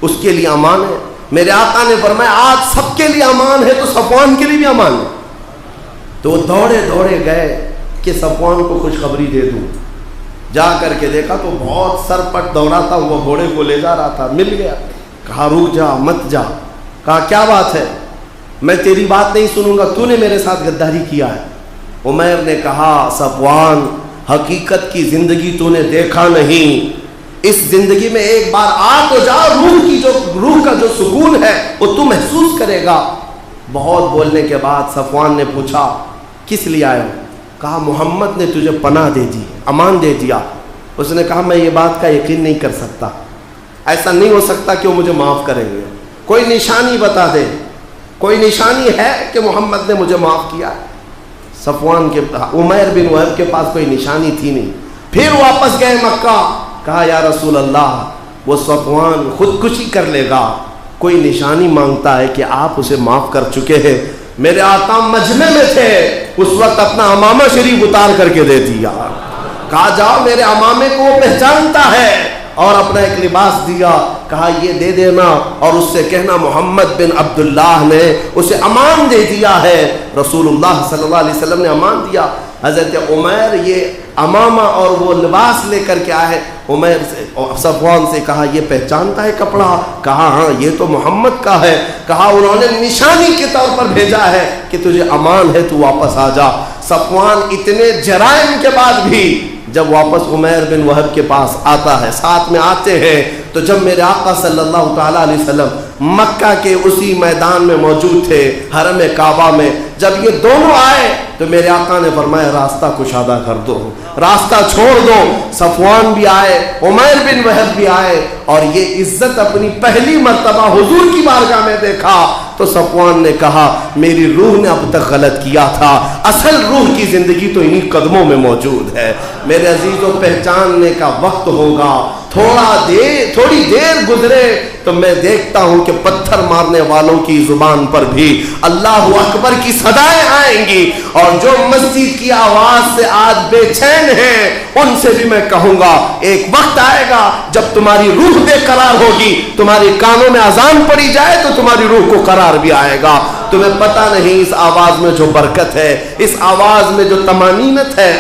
اس کے لیے امان ہے۔ میرے آقا نے فرمایا آج سب کے لیے امان ہے تو صفوان کے لیے بھی امان ہے۔ تو وہ دوڑے گئے کہ صفوان کو خوشخبری دے دوں۔ جا کر کے دیکھا تو بہت سر پٹ دوڑا تھا، وہ گھوڑے کو لے جا رہا تھا، مل گیا۔ کہا رک جا، مت جا۔ کہا کیا بات ہے؟ میں تیری بات نہیں سنوں گا، تو نے میرے ساتھ غداری کیا ہے۔ عمیر نے کہا صفوان، حقیقت کی زندگی تو نے دیکھا نہیں، اس زندگی میں ایک بار آ تو جا، روح کا جو سکون ہے وہ تو محسوس کرے گا۔ بہت بولنے کے بعد صفوان نے پوچھا کس لیے آئے ہو؟ کہا محمد نے تجھے پناہ دے دی، امان دے دیا۔ اس نے کہا میں یہ بات کا یقین نہیں کر سکتا، ایسا نہیں ہو سکتا کہ وہ مجھے معاف کریں گے، کوئی نشانی بتا دے، کوئی نشانی ہے کہ محمد نے مجھے معاف کیا؟ عمیر بن وہب کے پاس کوئی نشانی تھی نہیں۔ پھر واپس گئے مکہ، کہا یا رسول اللہ، وہ صفوان خودکشی کر لے گا، کوئی نشانی مانگتا ہے کہ آپ اسے معاف کر چکے ہیں۔ میرے آقا مجمع میں تھے، اس وقت اپنا امامہ شریف اتار کر کے دے دیا۔ کہا جاؤ، میرے امامے کو وہ پہچانتا ہے، اور اپنا ایک لباس دیا۔ کہا یہ دے دینا اور اس سے کہنا محمد بن عبداللہ نے اسے امان دے دیا ہے، رسول اللہ صلی اللہ علیہ وسلم نے امان دیا۔ حضرت عمیر یہ امامہ اور وہ لباس لے کر کے آئے۔ عمیر سے صفوان سے کہا یہ پہچانتا ہے کپڑا؟ کہا ہاں یہ تو محمد کا ہے۔ کہا انہوں نے نشانی کے طور پر بھیجا ہے کہ تجھے امان ہے، تو واپس آ جا۔ صفوان اتنے جرائم کے بعد بھی جب واپس عمیر بن وہب کے پاس آتا ہے، ساتھ میں آتے ہیں، تو جب میرے آقا صلی اللہ تعالیٰ علیہ وسلم مکہ کے اسی میدان میں موجود تھے، حرم کعبہ میں، جب یہ دونوں آئے تو میرے آقا نے فرمایا راستہ کشادہ کر دو، راستہ چھوڑ دو۔ صفوان بھی آئے، عمیر بن وہب بھی آئے، اور یہ عزت اپنی پہلی مرتبہ حضور کی بارگاہ میں دیکھا تو صفوان نے کہا میری روح نے اب تک غلط کیا تھا، اصل روح کی زندگی تو انہی قدموں میں موجود ہے۔ میرے عزیزوں، پہچاننے کا وقت ہوگا، تھوڑی دیر گزرے تو میں دیکھتا ہوں کہ پتھر مارنے والوں کی زبان پر بھی اللہ اکبر کی صدائیں آئیں گی، اور جو مسجد کی آواز سے آج بے چین ہیں ان سے بھی میں کہوں گا ایک وقت آئے گا جب تمہاری روح بے قرار ہوگی، تمہاری کانوں میں اذان پڑی جائے تو تمہاری روح کو قرار بھی آئے گا۔ تمہیں پتہ نہیں اس آواز میں جو برکت ہے، اس آواز میں جو طمانینت ہے،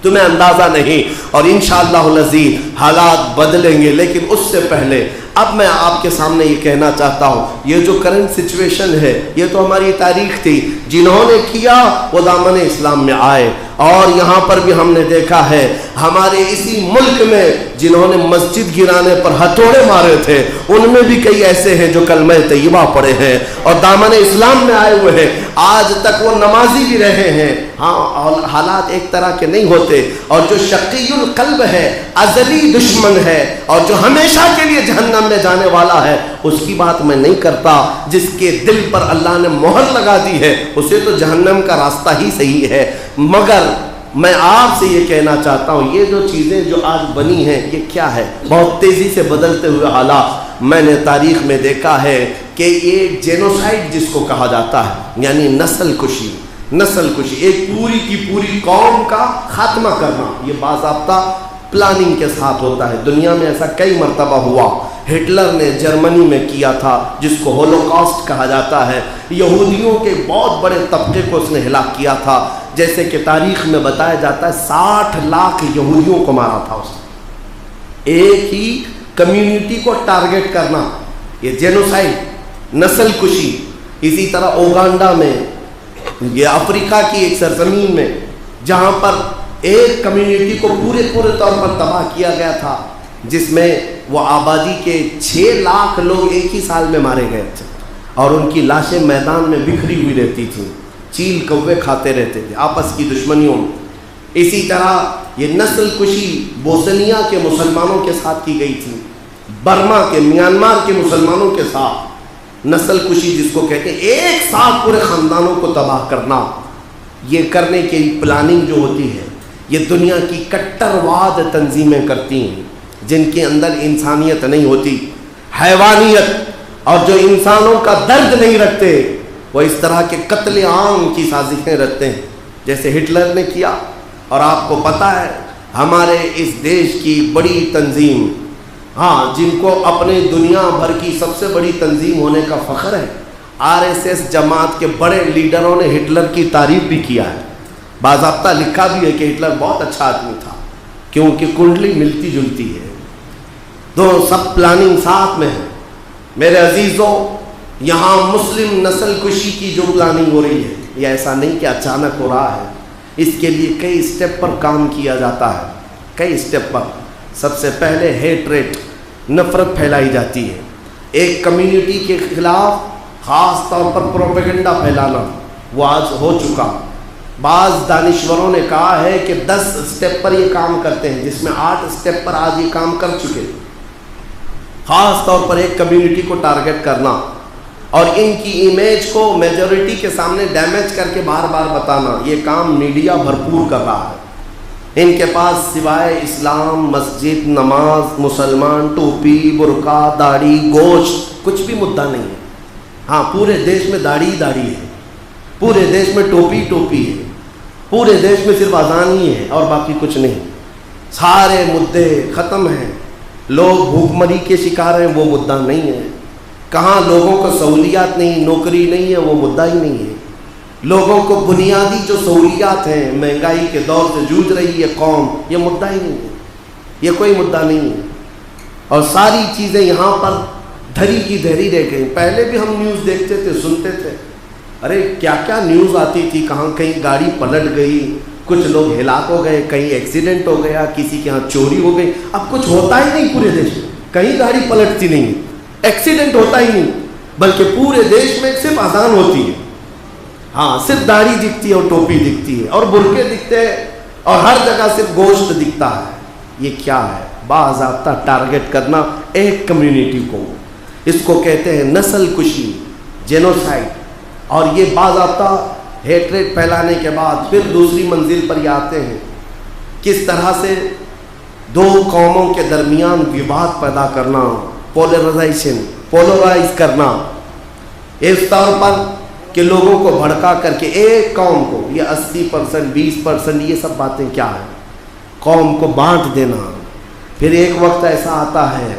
تمہیں اندازہ نہیں، اور انشاءاللہ العزیز حالات بدلیں گے۔ لیکن اس سے پہلے اب میں آپ کے سامنے یہ کہنا چاہتا ہوں، یہ جو کرنٹ سچویشن ہے یہ تو ہماری تاریخ تھی، جنہوں نے کیا وہ دامن اسلام میں آئے، اور یہاں پر بھی ہم نے دیکھا ہے ہمارے اسی ملک میں جنہوں نے مسجد گرانے پر ہتھوڑے مارے تھے، ان میں بھی کئی ایسے ہیں جو کلمہ طیبہ پڑھے ہیں اور دامن اسلام میں آئے ہوئے ہیں، آج تک وہ نمازی بھی رہے ہیں۔ ہاں، حالات ایک طرح کے نہیں ہوتے، اور جو شقی القلب ہے، ازلی دشمن ہے، اور جو ہمیشہ کے لیے جہنم میں جانے والا ہے، اس کی بات میں نہیں کرتا۔ جس کے دل پر اللہ نے مہر لگا دی ہے اسے تو جہنم کا راستہ ہی صحیح ہے۔ مگر میں آپ سے یہ کہنا چاہتا ہوں، یہ جو چیزیں جو آج بنی ہیں یہ کیا ہے؟ بہت تیزی سے بدلتے ہوئے حالات۔ میں نے تاریخ میں دیکھا ہے کہ یہ جینوسائیڈ جس کو کہا جاتا ہے، یعنی نسل کشی، ایک پوری کی پوری قوم کا خاتمہ کرنا، یہ باضابطہ پلاننگ کے ساتھ ہوتا ہے۔ دنیا میں ایسا کئی مرتبہ ہوا۔ ہٹلر نے جرمنی میں کیا تھا، جس کو ہولوکاسٹ کہا جاتا ہے، یہودیوں کے بہت بڑے طبقے کو اس نے ہلاک کیا تھا۔ جیسے کہ تاریخ میں بتایا جاتا ہے 60 لاکھ یہودیوں کو مارا تھا اس نے۔ ایک ہی کمیونٹی کو ٹارگٹ کرنا، یہ جینوسائڈ، نسل کشی۔ اسی طرح اوگانڈا میں، یہ افریقہ کی ایک سرزمین میں، جہاں پر ایک کمیونٹی کو پورے طور پر تباہ کیا گیا تھا، جس میں وہ آبادی کے 6 لاکھ لوگ ایک ہی سال میں مارے گئے تھے، اور ان کی لاشیں میدان میں بکھری ہوئی رہتی تھیں، چیل کوے کھاتے رہتے تھے آپس کی دشمنیوں میں۔ اسی طرح یہ نسل کشی بوسنیا کے مسلمانوں کے ساتھ کی گئی تھی، برما کے، میانمار کے مسلمانوں کے ساتھ نسل کشی جس کو کہتے ہیں، ایک ساتھ پورے خاندانوں کو تباہ کرنا۔ یہ کرنے کی پلاننگ جو ہوتی ہے، یہ دنیا کی کٹرواد تنظیمیں کرتی ہیں، جن کے اندر انسانیت نہیں ہوتی، حیوانیت، اور جو انسانوں کا درد نہیں رکھتے، وہ اس طرح کے قتل عام کی سازشیں رکھتے ہیں، جیسے ہٹلر نے کیا۔ اور آپ کو پتہ ہے ہمارے اس دیش کی بڑی تنظیم، ہاں، جن کو اپنے دنیا بھر کی سب سے بڑی تنظیم ہونے کا فخر ہے، RSS جماعت کے بڑے لیڈروں نے ہٹلر کی تعریف بھی کیا ہے، باضابطہ لکھا بھی ہے کہ ہٹلر بہت اچھا آدمی تھا، کیونکہ کنڈلی ملتی جلتی ہے، دونوں سب پلاننگ ساتھ میں ہے۔ میرے عزیزوں، یہاں مسلم نسل کشی کی جو پلاننگ ہو رہی ہے، یہ ایسا نہیں کہ اچانک ہو رہا ہے، اس کے لیے کئی اسٹیپ پر کام کیا جاتا ہے، کئی اسٹیپ پر۔ سب سے پہلے ہیٹریٹ، نفرت پھیلائی جاتی ہے، ایک کمیونٹی کے خلاف خاص طور پر پروپیگنڈا پھیلانا، وہ آج ہو چکا۔ بعض دانشوروں نے کہا ہے کہ 10 اسٹیپ پر یہ کام کرتے ہیں، جس میں 8 اسٹیپ پر آج یہ کام کر چکے۔ خاص طور پر ایک کمیونٹی کو ٹارگٹ کرنا اور ان کی امیج کو میجورٹی کے سامنے ڈیمیج کر کے بار بار بتانا، یہ کام میڈیا بھرپور کر رہا ہے۔ ان کے پاس سوائے اسلام، مسجد، نماز، مسلمان، ٹوپی، برقع، داڑھی، گوشت، کچھ بھی مدعا نہیں ہے۔ ہاں، پورے دیش میں داڑھی ہے، پورے دیش میں ٹوپی ہے، پورے دیش میں صرف اذان ہی ہے اور باقی کچھ نہیں۔ سارے مدعے ختم ہیں، لوگ بھوک مری کے شکار ہیں، وہ مدعا نہیں ہے۔ کہاں لوگوں کو سہولیات نہیں، نوکری نہیں ہے، وہ مدعا ہی نہیں ہے۔ لوگوں کو بنیادی جو سہولیات ہیں، مہنگائی کے دور سے جوجھ رہی ہے قوم، یہ مدعا ہی نہیں ہے، یہ کوئی مدعا نہیں ہے۔ اور ساری چیزیں یہاں پر دھری کی دھری رہ گئی۔ پہلے بھی ہم نیوز دیکھتے تھے، سنتے تھے، ارے کیا کیا نیوز آتی تھی، کہاں کہیں گاڑی پلٹ گئی، کچھ لوگ ہلاک ہو گئے، کہیں ایکسیڈنٹ ہو گیا، کسی کے ہاں چوری ہو گئی۔ اب کچھ ہوتا ہی نہیں پورے دیش میں، کہیں گاڑی پلٹتی نہیں، ایکسیڈنٹ ہوتا ہی نہیں، بلکہ پورے دیش میں صرف اذان ہوتی ہے۔ ہاں، صرف داڑھی دکھتی ہے اور ٹوپی دکھتی ہے اور برقعے دکھتے ہیں اور ہر جگہ صرف گوشت دکھتا ہے۔ یہ کیا ہے؟ باضابطہ ٹارگٹ کرنا ایک کمیونٹی کو، اس کو کہتے ہیں نسل کشی، جینوسائڈ۔ اور یہ باضابطہ ہیٹریٹ پھیلانے کے بعد پھر دوسری منزل پر یہ آتے ہیں، کس طرح سے دو قوموں کے درمیان وواد پیدا کرنا، پولرائز کرنا، اس طور پر کہ لوگوں کو بھڑکا کر کے ایک قوم کو، یہ 80%، 20%، یہ سب باتیں کیا ہیں، قوم کو بانٹ دینا۔ پھر ایک وقت ایسا آتا ہے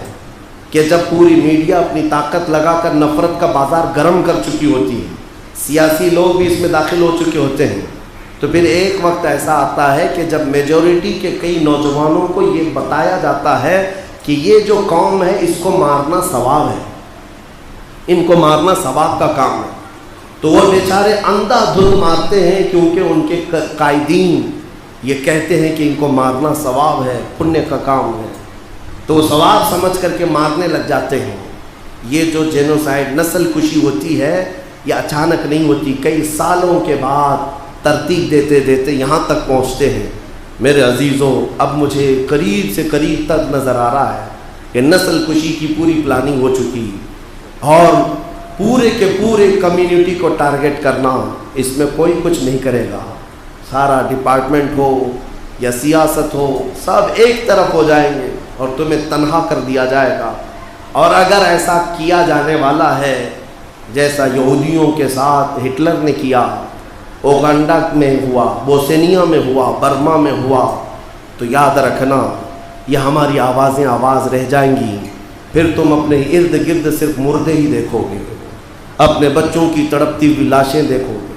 کہ جب پوری میڈیا اپنی طاقت لگا کر نفرت کا بازار گرم کر چکی ہوتی ہے، سیاسی لوگ بھی اس میں داخل ہو چکے ہوتے ہیں، تو پھر ایک وقت ایسا آتا ہے کہ جب میجورٹی کے کئی نوجوانوں کو یہ بتایا جاتا ہے کہ یہ جو قوم ہے اس کو مارنا ثواب ہے، ان کو مارنا ثواب کا کام ہے، تو وہ بیچارے اندھا دھند مارتے ہیں، کیونکہ ان کے قائدین یہ کہتے ہیں کہ ان کو مارنا ثواب ہے، پنیہ کا کام ہے، تو وہ ثواب سمجھ کر کے مارنے لگ جاتے ہیں۔ یہ جو جینوسائڈ، نسل کشی ہوتی ہے، یہ اچانک نہیں ہوتی، کئی سالوں کے بعد ترتیب دیتے دیتے یہاں تک پہنچتے ہیں۔ میرے عزیزوں، اب مجھے قریب سے قریب تک نظر آ رہا ہے کہ نسل کشی کی پوری پلاننگ ہو چکی، اور پورے کے پورے کمیونٹی کو ٹارگٹ کرنا، اس میں کوئی کچھ نہیں کرے گا۔ سارا ڈپارٹمنٹ ہو یا سیاست ہو، سب ایک طرف ہو جائیں گے اور تمہیں تنہا کر دیا جائے گا۔ اور اگر ایسا کیا جانے والا ہے جیسا یہودیوں کے ساتھ ہٹلر نے کیا، اوگانڈا میں ہوا، بوسنیا میں ہوا، برما میں ہوا، تو یاد رکھنا یہ ہماری آوازیں آواز رہ جائیں گی۔ پھر تم اپنے ارد گرد صرف مردے ہی دیکھو گے، اپنے بچوں کی تڑپتی ہوئی لاشیں دیکھو گے۔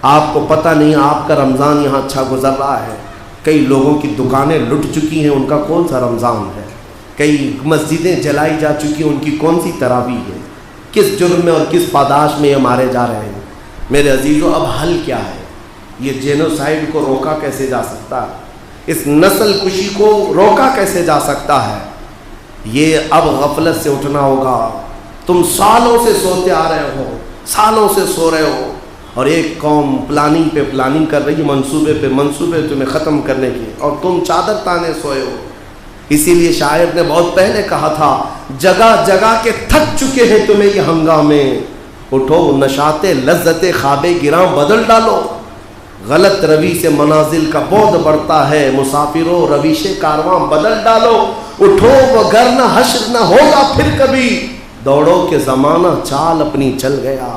آپ کو پتہ نہیں آپ کا رمضان یہاں اچھا گزر رہا ہے، کئی لوگوں کی دکانیں لٹ چکی ہیں، ان کا کون سا رمضان ہے؟ کئی مسجدیں جلائی جا چکی ہیں، ان کی کون سی تراویح ہے؟ کس جرم میں اور کس پاداش میں یہ مارے جا رہے ہیں؟ میرے عزیزو، اب حل کیا ہے؟ یہ جینوسائیڈ کو روکا کیسے جا سکتا ہے؟ اس نسل کشی کو روکا کیسے جا سکتا ہے؟ یہ اب غفلت سے اٹھنا ہوگا۔ تم سالوں سے سوتے آ رہے ہو، سالوں سے سو رہے ہو، اور ایک قوم پلاننگ پہ پلاننگ کر رہی ہے، منصوبے پہ منصوبے تمہیں ختم کرنے کے، اور تم چادر تانے سوئے ہو۔ اسی لیے شاعر نے بہت پہلے کہا تھا، جگہ جگہ کے تھک چکے ہیں تمہیں یہ ہنگامے، اٹھو نشاط لذت خواب گراں بدل ڈالو۔ غلط روی سے منازل کا بعد بڑھتا ہے، مسافروں رویش کارواں بدل ڈالو۔ اٹھو وگرنہ حشر نہ ہوگا پھر کبھی، دوڑو کہ زمانہ چال اپنی چل گیا۔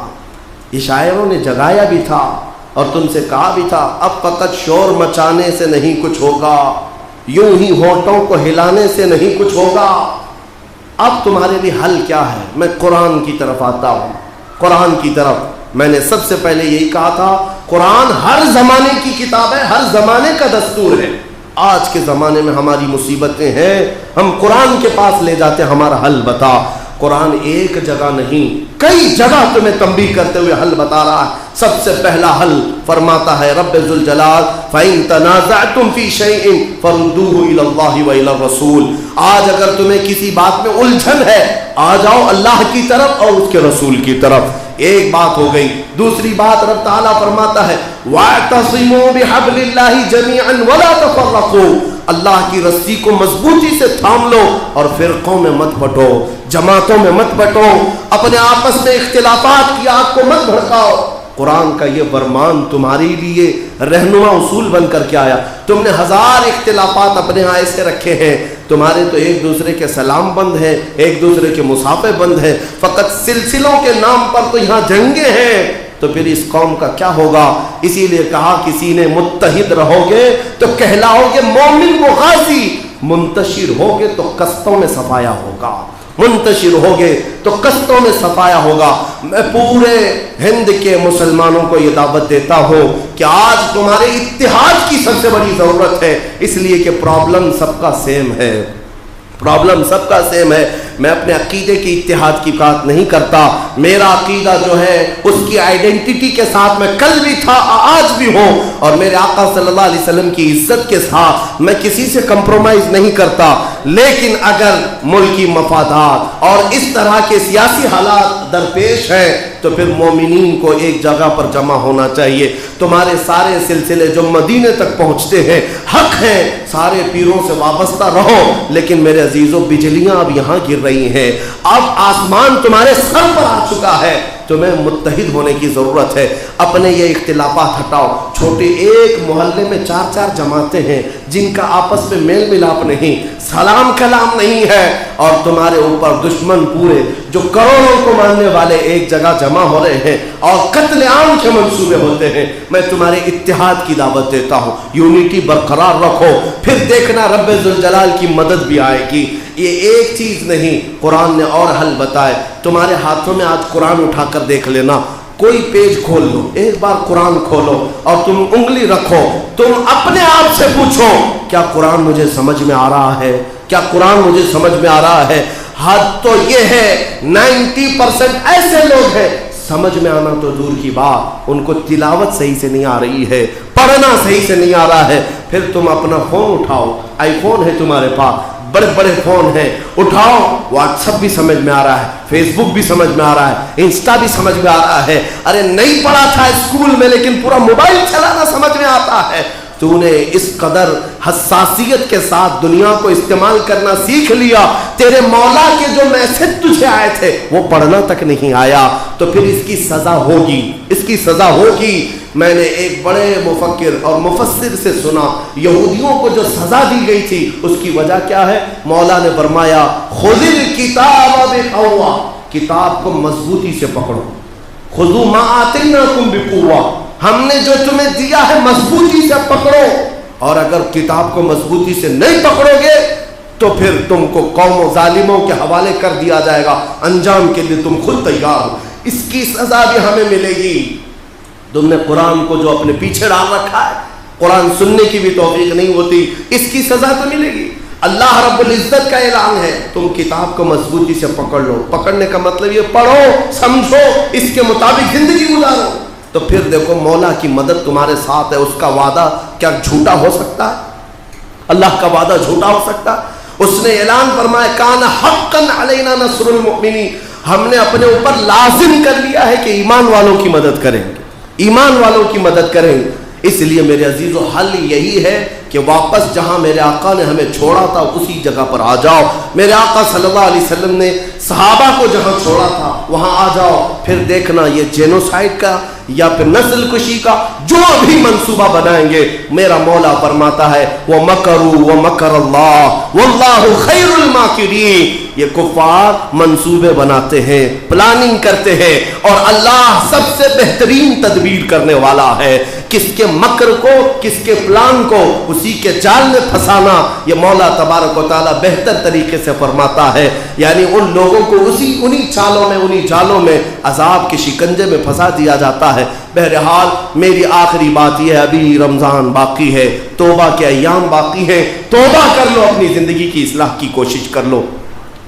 یہ شاعروں نے جگایا بھی تھا اور تم سے کہا بھی تھا، اب فقط شور مچانے سے نہیں کچھ ہوگا، یوں ہی ہونٹوں کو ہلانے سے نہیں کچھ ہوگا۔ اب تمہارے لیے حل کیا ہے؟ میں قرآن کی طرف آتا ہوں، قرآن کی طرف۔ میں نے سب سے پہلے یہی کہا تھا، قرآن ہر زمانے کی کتاب ہے، ہر زمانے کا دستور ہے۔ آج کے زمانے میں ہماری مصیبتیں ہیں، ہم قرآن کے پاس لے جاتے ہیں، ہمارا حل بتا۔ قرآن ایک جگہ نہیں، کئی جگہ تمہیں تنبیہ کرتے ہوئے حل بتا رہا ہے۔ سب سے پہلا حل فرماتا ہے رب ذوالجلال، فَإِن تَنَازَعْتُمْ فِي شَيْءٍ فَرُدُّوهُ إِلَى اللَّهِ وَإِلَى الرَّسُولِ۔ آج اگر تمہیں کسی بات میں الجھن ہے، آ جاؤ اللہ کی طرف اور اس کے رسول کی طرف۔ ایک بات ہو گئی۔ دوسری بات رب تعالیٰ فرماتا ہے وَاعْتَصِمُوا بِحَبْلِ اللَّهِ جَمِيعًا وَلَا تَفَرَّقُوا۔ اللہ کی رسی کو مضبوطی سے تھام لو اور فرقوں میں مت بٹو، جماعتوں میں مت بٹو، اپنے آپس میں اختلافات کی آگ کو مت بھڑکاؤ۔ قرآن کا یہ فرمان تمہارے لیے رہنما اصول بن کر کے آیا۔ تم نے ہزار اختلافات اپنے ہاں ایسے رکھے ہیں، تمہارے تو ایک دوسرے کے سلام بند ہیں، ایک دوسرے کے مصافحے بند ہیں، فقط سلسلوں کے نام پر تو یہاں جنگیں ہیں، تو پھر اس قوم کا کیا ہوگا؟ اسی لیے کہا کسی نے متحد رہو گے تو کہلاؤ گے مومن و غازی، منتشر ہوگے تو قصتوں میں صفایا ہوگا، منتشر ہوگے تو قصتوں میں صفایا ہوگا۔ میں پورے ہند کے مسلمانوں کو یہ دعوت دیتا ہوں کہ آج تمہارے اتحاد کی سب سے بڑی ضرورت ہے، اس لیے کہ پرابلم سب کا سیم ہے، پرابلم سب کا سیم ہے۔ میں اپنے عقیدے کی اتحاد کی بات نہیں کرتا، میرا عقیدہ جو ہے اس کی آئیڈینٹی کے ساتھ میں کل بھی تھا آج بھی ہوں، اور میرے آقا صلی اللہ علیہ وسلم کی عزت کے ساتھ میں کسی سے کمپرومائز نہیں کرتا۔ لیکن اگر ملکی مفادات اور اس طرح کے سیاسی حالات درپیش ہیں تو پھر مومنین کو ایک جگہ پر جمع ہونا چاہیے۔ تمہارے سارے سلسلے جو مدینے تک پہنچتے ہیں حق ہیں، سارے پیروں سے وابستہ رہو، لیکن میرے عزیزو بجلیاں اب یہاں گر رہی ہیں، اب آسمان تمہارے سر پر آ چکا ہے، تمہیں متحد ہونے کی ضرورت ہے۔ اپنے یہ اختلافات ہٹاؤ۔ چھوٹے ایک محلے میں 4 جماعتیں ہیں جن کا آپس میں میل ملاپ نہیں، سلام کلام نہیں ہے، اور تمہارے اوپر دشمن پورے جو کروڑوں کو ماننے والے ایک جگہ جمع ہو رہے ہیں اور قتل عام کے منصوبے ہوتے ہیں۔ میں تمہارے اتحاد کی دعوت دیتا ہوں، یونٹی برقرار رکھو، پھر دیکھنا رب ذوالجلال کی مدد بھی آئے گی۔ یہ ایک چیز نہیں، قرآن نے اور حل بتائے۔ تمہارے ہاتھوں میں آج قرآن اٹھا کر دیکھ لینا، کوئی پیج کھول لو، ایک بار قرآن کھولو اور تم انگلی رکھو، تم اپنے آپ سے پوچھو کیا قرآن مجھے سمجھ میں آ رہا ہے؟ کیا قرآن مجھے سمجھ میں آ رہا ہے؟ حد تو یہ ہے 90% ایسے لوگ ہیں سمجھ میں آنا تو دور کی بات، ان کو تلاوت صحیح سے نہیں آ رہی ہے، پڑھنا صحیح سے نہیں آ رہا ہے۔ پھر تم اپنا فون اٹھاؤ، آئی فون ہے تمہارے پاس، بڑے بڑے فون ہیں، اٹھاؤ، واٹس ایپ بھی سمجھ میں آ رہا ہے، فیس بک بھی سمجھ میں آ رہا ہے، انسٹا بھی سمجھ میں آ رہا ہے۔ ارے نہیں پڑھا تھا اسکول میں لیکن پورا موبائل چلانا سمجھ میں آتا ہے۔ تو نے اس قدر حساسیت کے ساتھ دنیا کو استعمال کرنا سیکھ لیا، تیرے مولا کے جو میسج تجھے آئے تھے وہ پڑھنا تک نہیں آیا، تو پھر اس کی سزا ہوگی، اس کی سزا ہوگی۔ میں نے ایک بڑے مفکر اور مفسر سے سنا، یہودیوں کو جو سزا دی گئی تھی اس کی وجہ کیا ہے؟ مولا نے فرمایا خذ الکتاب بقوہ، کتاب کو مضبوطی سے پکڑو، خذوا ما آتیناکم بقوہ، ہم نے جو تمہیں دیا ہے مضبوطی سے پکڑو، اور اگر کتاب کو مضبوطی سے نہیں پکڑو گے تو پھر تم کو قوم و ظالموں کے حوالے کر دیا جائے گا، انجام کے لیے تم خود تیار ہو، اس کی سزا بھی ہمیں ملے گی۔ تم نے قرآن کو جو اپنے پیچھے ڈال رکھا ہے، قرآن سننے کی بھی توفیق نہیں ہوتی، اس کی سزا تو ملے گی۔ اللہ رب العزت کا اعلان ہے تم کتاب کو مضبوطی سے پکڑ لو. پکڑنے کا مطلب یہ پڑھو, سمجھو, اس کے مطابق زندگی گزارو. تو پھر دیکھو مولا کی مدد تمہارے ساتھ ہے. اس کا وعدہ کیا جھوٹا ہو سکتا ہے؟ اللہ کا وعدہ جھوٹا ہو سکتا ہے؟ اس نے اعلان فرمایا کان حقا علینا نصر المؤمنین, ہم نے اپنے اوپر لازم کر لیا ہے کہ ایمان والوں کی مدد کریں گے, ایمان والوں کی مدد کریں گے. اس لیے میرے عزیزو حل یہی ہے کہ واپس جہاں میرے آقا نے ہمیں چھوڑا تھا اسی جگہ پر آ جاؤ. میرے آقا صلی اللہ علیہ وسلم نے صحابہ کو جہاں چھوڑا تھا وہاں آ جاؤ. پھر دیکھنا یہ جینوسائیڈ کا یا پھر نسل کشی کا جو بھی منصوبہ بنائیں گے, میرا مولا فرماتا ہے وَمَكَرُوا وَمَكَرَ اللَّهُ وَاللَّهُ خَيْرُ الْمَاكِرِينَ. یہ کفار منصوبے بناتے ہیں, پلاننگ کرتے ہیں, اور اللہ سب سے بہترین تدبیر کرنے والا ہے. کس کے مکر کو, کس کے پلان کو اسی کے جال میں پھنسانا یہ مولا تبارک و تعالیٰ بہتر طریقے سے فرماتا ہے. یعنی ان لوگوں کو انہی چالوں میں, انہی جالوں میں عذاب کے شکنجے میں پھنسا دیا جاتا ہے. بہرحال میری آخری بات یہ ہے, ابھی رمضان باقی ہے, توبہ کے ایام باقی ہیں, توبہ کر لو, اپنی زندگی کی اصلاح کی کوشش کر لو.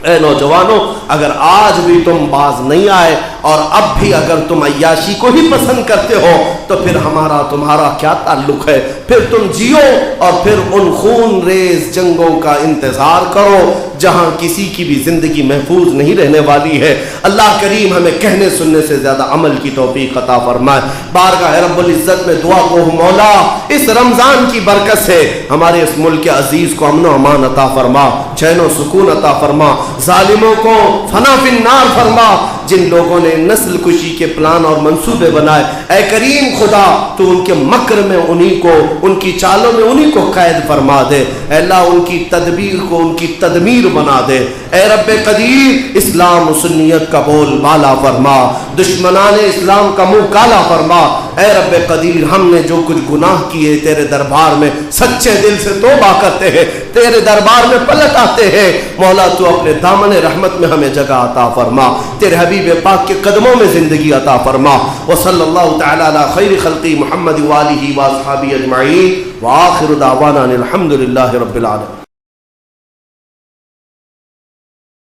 اے نوجوانوں, اگر آج بھی تم باز نہیں آئے اور اب بھی اگر تم عیاشی کو ہی پسند کرتے ہو تو پھر ہمارا تمہارا کیا تعلق ہے؟ پھر تم جیو اور پھر ان خون ریز جنگوں کا انتظار کرو جہاں کسی کی بھی زندگی محفوظ نہیں رہنے والی ہے. اللہ کریم ہمیں کہنے سننے سے زیادہ عمل کی توفیق عطا فرمائے. بارگاہ رب العزت میں دعا کو مولا اس رمضان کی برکت سے ہمارے اس ملک عزیز کو امن و امان عطا فرما, چین و سکون عطا فرما, ظالموں کو فنا فی النار فرما. جن لوگوں نے نسل کشی کے پلان اور منصوبے بنائے, اے کریم خدا تو ان کے مکر میں انہی کو, ان کی چالوں میں انہی کو قید فرما دے. اے اللہ ان کی تدبیر کو ان کی تدمیر بنا دے. اے رب قدیر اسلام و سنیت کا بول بالا فرما, دشمنان اسلام کا منہ کالا فرما. اے رب قدیر ہم نے جو کچھ گناہ کیے تیرے دربار میں سچے دل سے توبہ کرتے ہیں, تیرے دربار میں پلٹ آتے ہیں. مولا تو اپنے دامن رحمت میں ہمیں جگہ عطا فرما, تیرے حبیب پاک کے قدموں میں زندگی عطا فرما. وصلی اللہ تعالی علی خیر خلقی محمد وآلہ واصحابہ اجمعین وآخر دعوانا الحمد للہ رب العالمین.